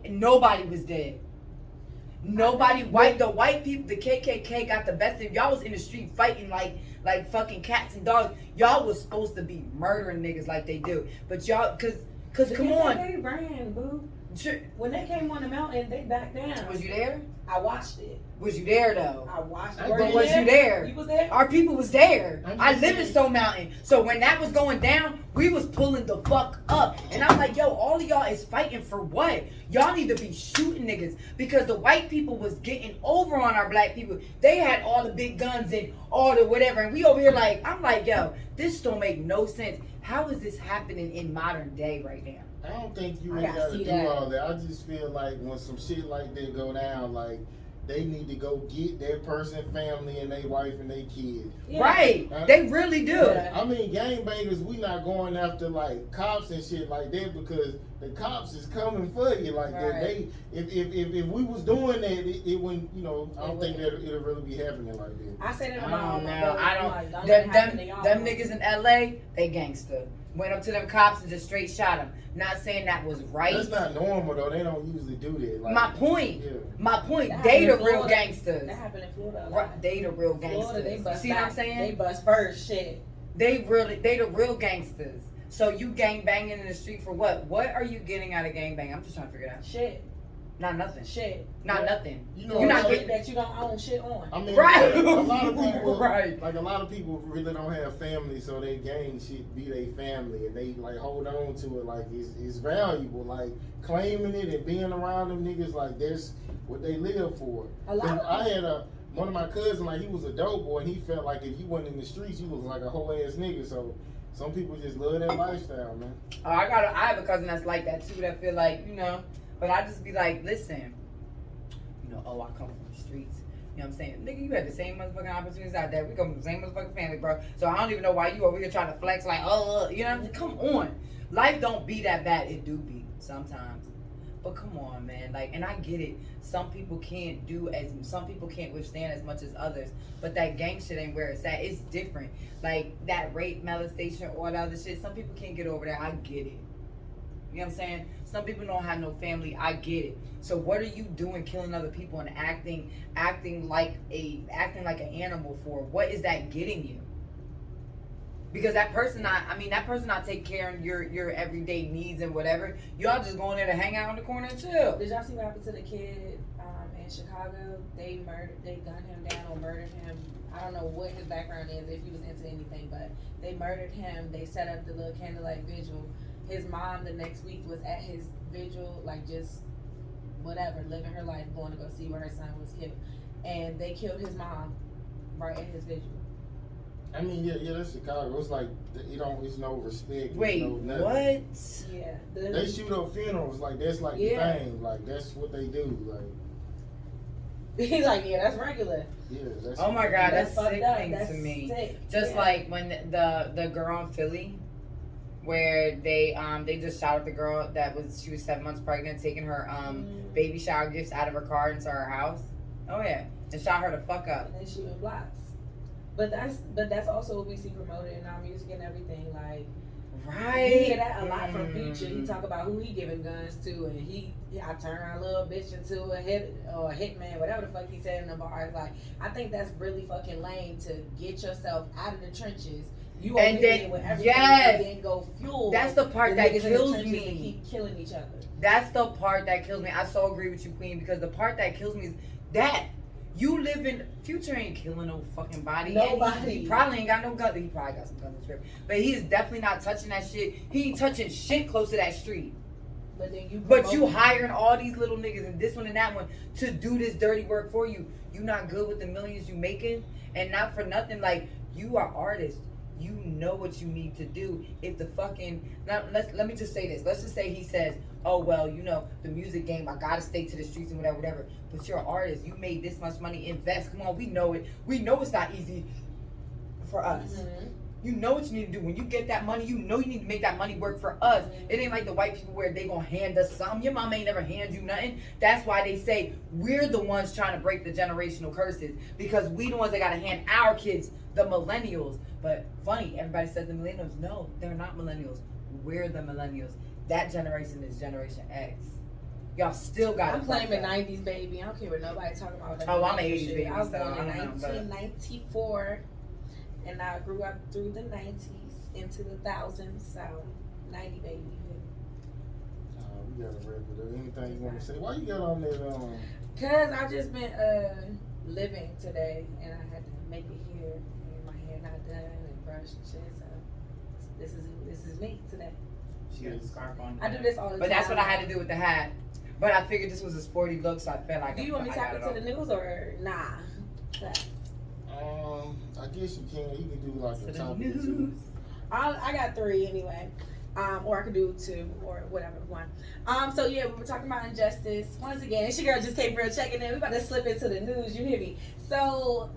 Nobody was dead. Nobody the white people, the KKK got the best of y'all. Was in the street fighting like fucking cats and dogs. Y'all was supposed to be murdering niggas like they do. But y'all, cause come on. They ran, boo. When they came on the mountain, they backed down. Was you there? I watched it. Was you there though? I watched it. But was you there? You was there? Our people was there. I live in Stone Mountain. So when that was going down, we was pulling the fuck up. And I'm like, yo, all of y'all is fighting for what? Y'all need to be shooting niggas. Because the white people was getting over on our black people. They had all the big guns and all the whatever. And we over here like, I'm like, yo, this don't make no sense. How is this happening in modern day right now? I don't think you ain't gotta do all that. I just feel like when some shit like that go down, like they need to go get that person, family, and their wife and their kid. Yeah. Right. They really do. I mean, gangbangers, we not going after like cops and shit like that because the cops is coming for you like that. They if we was doing that, it wouldn't. You know, I don't think that it'll really be happening like that. I said it about them niggas in LA, they gangster. Went up to them cops and just straight shot them. Not saying that was right. That's not normal though. They don't usually do that. Like, my point. They the real gangsters. That happened in Florida. Right, they the real gangsters. Florida, they bust see what I'm saying? They bust first. Shit. They the real gangsters. So you gang banging in the street for what? What are you getting out of gang banging? I'm just trying to figure it out. Shit. Not nothing. Shit. Not nothing. You know, you're not getting that you don't own shit on. I mean, right. A lot of people, right. Like a lot of people really don't have family, so they gang shit be their family, and they like hold on to it like it's valuable. Like claiming it and being around them niggas, like that's what they live for. I had one of my cousins, like he was a dope boy, and he felt like if you wasn't in the streets, you was like a whole ass nigga. So some people just love that lifestyle, man. Oh, I have a cousin that's like that too. That feel like, you know, but I just be like, listen, you know, I come from the streets. You know what I'm saying? Nigga, you had the same motherfucking opportunities out there. We come from the same motherfucking family, bro. So I don't even know why you over here trying to flex like, oh, you know what I'm saying? Come on. Life don't be that bad. It do be sometimes. But come on, man. Like, and I get it. Some people can't withstand as much as others. But that gang shit ain't where it's at. It's different. Like that rape, molestation, all that other shit. Some people can't get over that. I get it. You know what I'm saying? Some people don't have no family. I get it. So what are you doing, killing other people and acting like an animal for? What is that getting you? Because that person not taking care of your everyday needs and whatever. Y'all just going there to hang out in the corner and chill. Did y'all see what happened to the kid in Chicago? They gunned him down or murdered him. I don't know what his background is, if he was into anything, but they murdered him. They set up the little candlelight vigil. His mom the next week was at his vigil, like just whatever, living her life, going to go see where her son was killed. And they killed his mom right at his vigil. I mean, yeah, that's Chicago. It's like it's no respect. Wait, no nothing. what? Yeah, they shoot up funerals like that's like the thing. Like that's what they do. Like he's like, yeah, that's regular. Yeah, that's. Oh my God, that's sickening to me. Sick. Just like when the girl in Philly, where they just shot at the girl she was 7 months pregnant, taking her baby shower gifts out of her car into her house. Oh yeah, and shot her the fuck up. And then shooting blocks. But that's also what we see promoted in our music and everything. Like, right? You hear that a lot from Future. He talk about who he giving guns to, and I turn our little bitch into a hitman, whatever the fuck he said in the bars. Like, I think that's really fucking lame to get yourself out of the trenches. You and then with everything and then go fuel. That's the part that kills me. And keep killing each other. That's the part that kills me. I so agree with you, Queen, because the part that kills me is that. You live in Future ain't killing no fucking body. Nobody. He probably ain't got no gun. He probably got some guns in the script. But he is definitely not touching that shit. He ain't touching shit close to that street. But you hiring all these little niggas and this one and that one to do this dirty work for you. You not good with the millions you making, and not for nothing. Like, you are artists. You know what you need to do. If the fucking let me just say this. Let's just say he says, oh well, you know, the music game, I gotta stay to the streets and whatever. But you're an artist. You made this much money. Invest. Come on, we know it. We know it's not easy for us. Mm-hmm. You know what you need to do. When you get that money, you know you need to make that money work for us. Mm-hmm. It ain't like the white people where they gonna hand us something. Your mom ain't never hand you nothing. That's why they say we're the ones trying to break the generational curses, because we the ones that gotta hand our kids, the millennials. But funny, everybody says the millennials. No, they're not millennials. We're the millennials. That generation is Generation X. Y'all still got. I'm claiming 90s baby. I don't care what nobody talking about. Oh, I'm an 80s baby. I was born in 1994, and I grew up through the 90s into the thousands. So 90 baby. We got a record. Anything you want to say? Why you got on that? Cause I just been living today, and I had to make it here, and my hair not done and brushed and shit. So this is me today. She got a scarf on. I do this all the time. But that's what I had to do with the hat. But I figured this was a sporty look, so I felt like. Do you want me to tap into the news or nah? I guess you can. You can do like the top news. I got 3 anyway. Or I could do 2 or whatever, 1. So yeah, we were talking about injustice. Once again, it's your girl just came for a check-in in. We about to slip into the news, you hear me? So,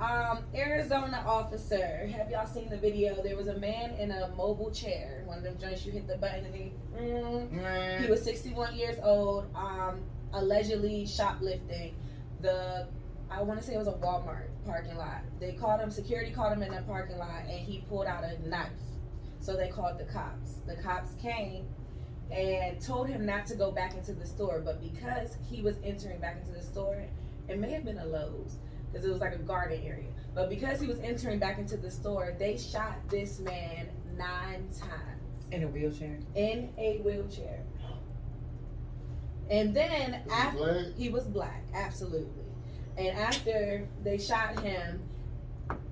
Arizona officer, have y'all seen the video? There was a man in a mobile chair, one of them joints you hit the button and he was 61 years old, allegedly shoplifting. I want to say it was a Walmart parking lot. Security caught him in the parking lot, and he pulled out a knife. So they called the cops. The cops came and told him not to go back into the store, but because he was entering back into the store, it may have been a Lowe's, because it was like a garden area. But because he was entering back into the store, they shot this man 9 times. In a wheelchair? In a wheelchair. And then after he was black, absolutely. And after they shot him,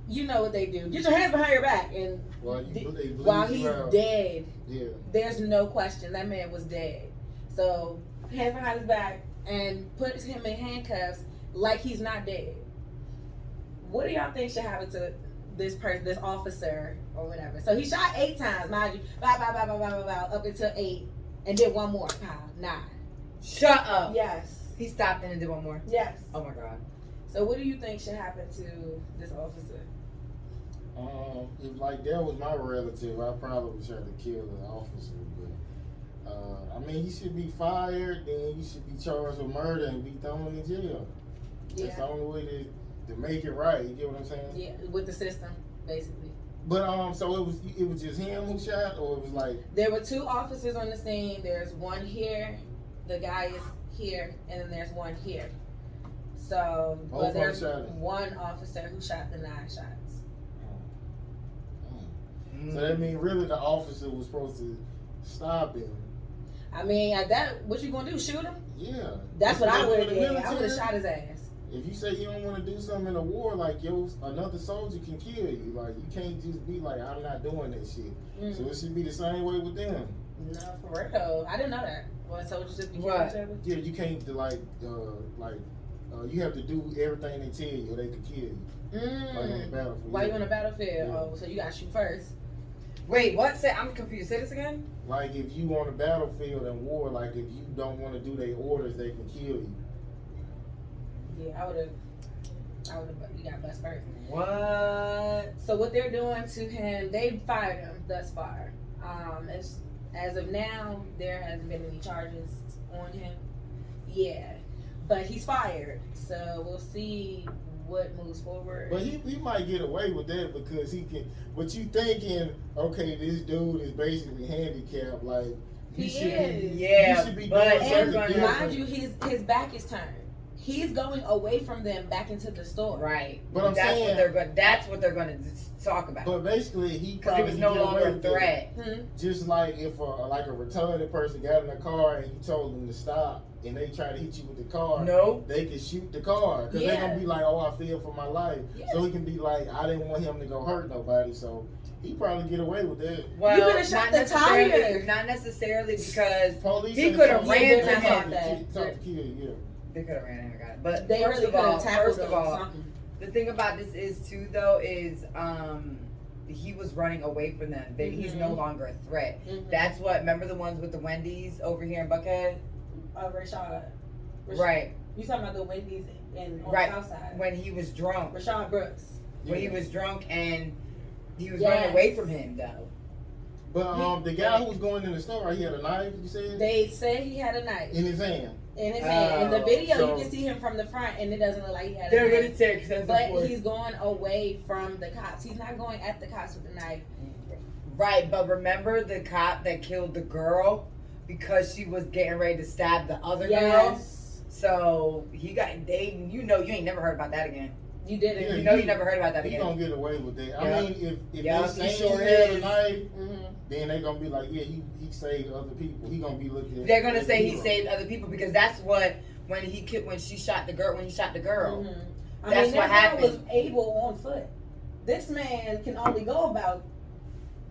you know what they do? Get your hands behind your back, and while he's dead, there's no question that man was dead. So hands behind his back and puts him in handcuffs like he's not dead. What do y'all think should happen to this person, this officer or whatever? So he shot 8 times, mind you, up until 8, and did one more. 9. Shut up. Yes. He stopped and then did one more. Yes. Oh my God. So what do you think should happen to this officer? If like that was my relative, I probably would try to kill the officer. But I mean, he should be fired. Then you should be charged with murder and be thrown in jail. That's the only way to make it right. You get what I'm saying? Yeah, with the system, basically. But so it was just him who shot, or it was like there were 2 officers on the scene. There's one here, the guy is here, and then there's one here. So, but there's one officer who shot the 9 shots. So that means really the officer was supposed to stop him. I mean, at that, what you gonna do? Shoot him? Yeah. That's what I would have did. I would have shot his ass. If you say you don't want to do something in a war, like another soldier can kill you. Like you can't just be like, I'm not doing that shit. So it should be the same way with them. No, for real. I didn't know that. What, soldiers just be killing each other? Yeah, you can't you have to do everything they tell you, or they can kill you. Like on the battlefield. While you on the battlefield? Yeah. Oh, so you gotta shoot first. Wait, what? I'm confused. Say this again. Like if you on the battlefield in war, like if you don't want to do their orders, they can kill you. Yeah, I would have. You got bust first. What? So what they're doing to him? They fired him thus far. As of now, there hasn't been any charges on him. Yeah, but he's fired. So we'll see what moves forward. But he might get away with that because he can. But you thinking, okay, this dude is basically handicapped, like he should be. Yeah, he should be doing something. Mind you, his back is turned. He's going away from them back into the store. Right. But that's what they're going to talk about. But basically, he was no longer a threat. Just like if a retarded person got in a car and you told them to stop and they try to hit you with the car, they can shoot the car because they're gonna be like, "Oh, I fear for my life." Yeah. So he can be like, "I didn't want him to go hurt nobody," so he probably get away with that. Well, you could have shot the tire. Not necessarily because police he could have ran to him. They could have ran and got it. But they first of all, something. The thing about this is too though is he was running away from them. He's no longer a threat. That's what. Remember the ones with the Wendy's over here in Buckhead? Rashad. Right. You talking about the Wendy's on the south side? When he was drunk. Rashad Brooks. When he was drunk and he was running away from him though. But the guy who was going in the store, he had a knife. You said? They said he had a knife in his hand. In his hand. In the video, you can see him from the front, and it doesn't look like he had a knife. But he's going away from the cops. He's not going at the cops with the knife. Right, but remember the cop that killed the girl because she was getting ready to stab the other girl? So he got you ain't never heard about that again. You didn't. You never heard about that again. He gonna get away with that. I mean, if they say he had a knife, then they gonna be like, yeah, he saved other people. He gonna be looking at. They're gonna say he saved other people because that's what when she shot the girl. When he shot the girl, that's what happened. Was able on foot. This man can only go about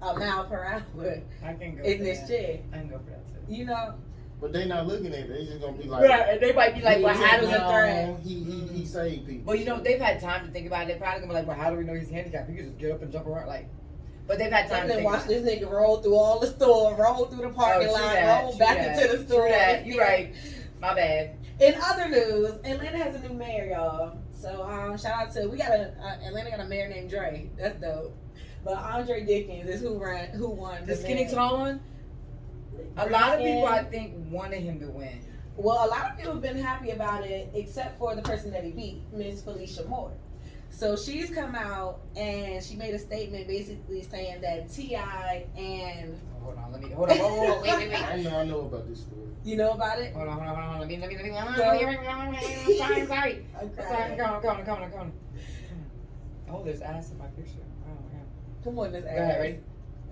a mile per hour. I can go in this chair. I can go for that too. You know. But they not looking at it. They just gonna be like, right. They might be like, well, how does a threat? He saved people. Well, they've had time to think about it. They're probably gonna be like, well, how do we know he's handicapped? He can just get up and jump around, like. But they've had time to think watch this nigga roll through all the store, roll through the parking lot, roll back into the store. You're right. My bad. In other news, Atlanta has a new mayor, y'all. So shout out to Atlanta got a mayor named Dre. That's dope. But Andre Dickens is who won the skinny tall one. A lot of people, I think, wanted him to win. Well, a lot of people have been happy about it, except for the person that he beat, Miss Felicia Moore. So she's come out and she made a statement basically saying that T.I. and... Hold on, wait. I know about this story. You know about it? Hold on. Let me. Sorry. Okay. Come on. Oh, there's ass in my picture. Oh, yeah. Come on, there's ass. Go ahead, ready?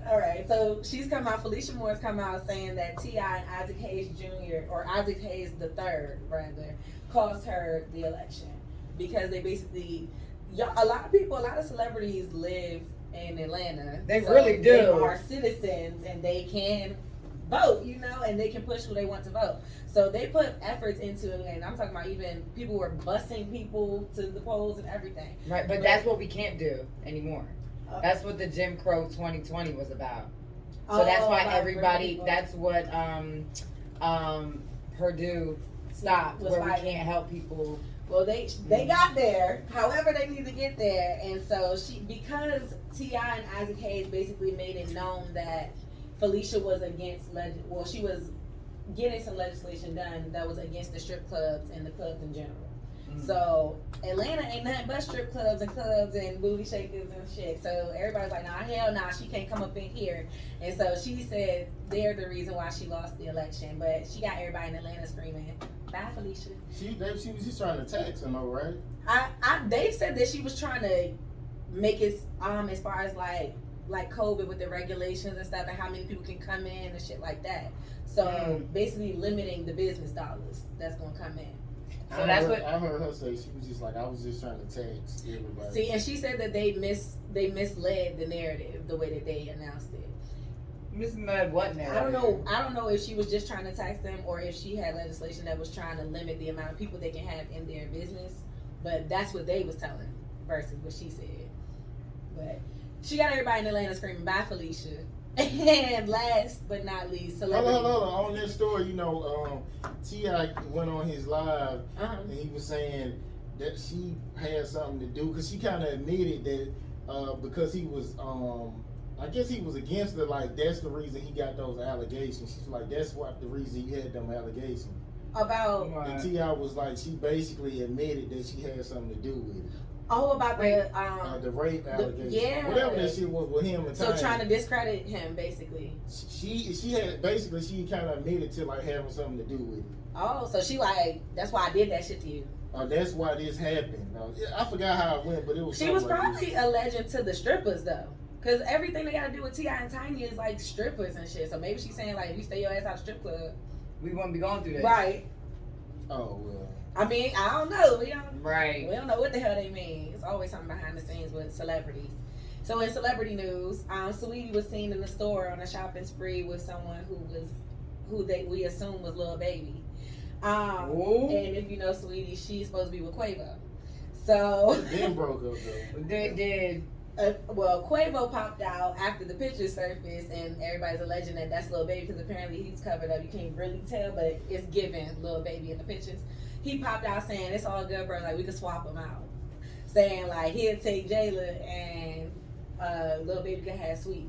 All right, so she's come out. Felicia Moore's come out saying that T.I. and Isaac Hayes Jr. or Isaac Hayes the third, rather, cost her the election because they basically, a lot of celebrities live in Atlanta. They really do. They are citizens and they can vote, and they can push who they want to vote. So they put efforts into it, and I'm talking about even people were busing people to the polls and everything. Right, but that's what we can't do anymore. That's what the Jim Crow 2020 was about. So that's why everybody. That's what Purdue stopped, where we can't help people. Well, they got there. However, they need to get there, and so because T.I. and Isaac Hayes basically made it known that Felicia was against she was getting some legislation done that was against the strip clubs and the clubs in general. So Atlanta ain't nothing but strip clubs and booty shakers and shit. So everybody's like, nah, hell nah, she can't come up in here. And so she said they're the reason why she lost the election. But she got everybody in Atlanta screaming, bye, Felicia. She was just trying to tax him, though, right? They said that she was trying to make it as far as like COVID with the regulations and stuff and how many people can come in and shit like that. So basically limiting the business dollars that's gonna come in. So that's what I heard her say. She was just like, I was just trying to tax everybody. See, and she said that they misled the narrative the way that they announced it. Misled what narrative? I don't know if she was just trying to tax them or if she had legislation that was trying to limit the amount of people they can have in their business. But that's what they was telling versus what she said. But she got everybody in Atlanta screaming, bye, Felicia. And last but not least, celebrity. Hold on. On this story, T.I. went on his live and he was saying that she had something to do because she kind of admitted that because he was, I guess he was against her. Like that's the reason he got those allegations. She's like, that's what the reason he had them allegations. About and T.I. was like, she basically admitted that she had something to do with it. Oh, about the rape allegations. Yeah. Whatever that shit was with him and So trying to discredit him, basically. She kind of admitted to like having something to do with it. Oh, so she like, that's why I did that shit to you. That's why this happened. I forgot how it went, but it was. She was probably a legend to the strippers though, because everything they got to do with T.I. and Tiny is like strippers and shit. So maybe she's saying like, if you stay your ass out of strip club, we won't be going through that. Right. Oh well. I mean, I don't know. We don't know what the hell they mean. It's always something behind the scenes with celebrities. So in celebrity news, Saweetie was seen in the store on a shopping spree with someone who we assume was Lil Baby. And if you know Saweetie, she's supposed to be with Quavo. So Then broke up though. They did. Well, Quavo popped out after the pictures surfaced, and everybody's alleging that that's Lil Baby because apparently he's covered up. You can't really tell, but it's given Lil Baby in the pictures. He popped out saying, it's all good, bro. Like, we could swap them out. Saying, like, he'll take Jayla and Lil Baby could have Sweet.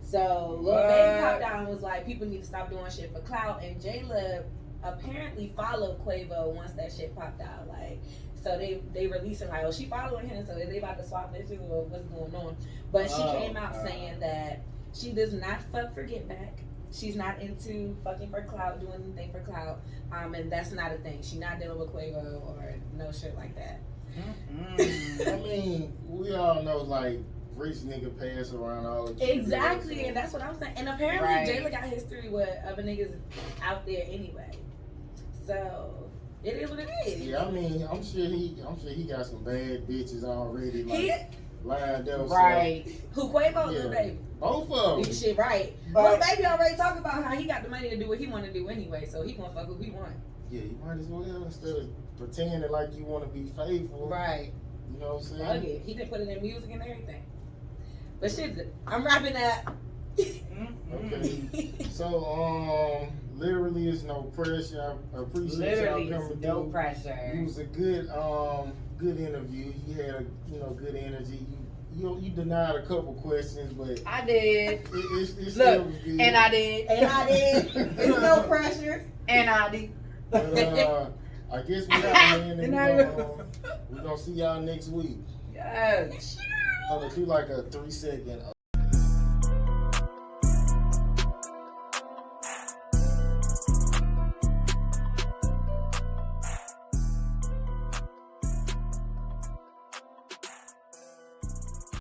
So, Lil Baby popped out and was like, people need to stop doing shit for clout. And Jayla apparently followed Quavo once that shit popped out. Like, so they releasing, like, oh, she following him, so they about to swap this shit or what's going on. But she came out saying that she does not fuck for Get Back. She's not into fucking for clout, doing anything for clout, and that's not a thing. She's not dealing with Quavo or no shit like that. I mean, we all know like rich nigga pass around all the exactly, and that's what I'm saying. And apparently, Jayla got history with other niggas out there anyway. So it is what it is. Yeah, I mean, I'm sure he got some bad bitches already. Like, lined up. Right. Who Quavo or Lil Baby? Both of them. Shit, right. Lil Baby already talked about how he got the money to do what he want to do anyway, so he gonna fuck who he want. Yeah, you might as well instead of pretending like you want to be faithful. Right. You know what I'm saying? Fuck it. He did put it in music and everything. But shit, I'm wrapping up. Okay. So, literally, it's no pressure. I appreciate y'all coming. No pressure. It was a good interview. You had good energy. You denied a couple questions, but I did. It Look, good. And I did. It's no pressure. And I did. But, I guess we got in, and we're gonna see y'all next week. Yes. I'm gonna do like a 3-second.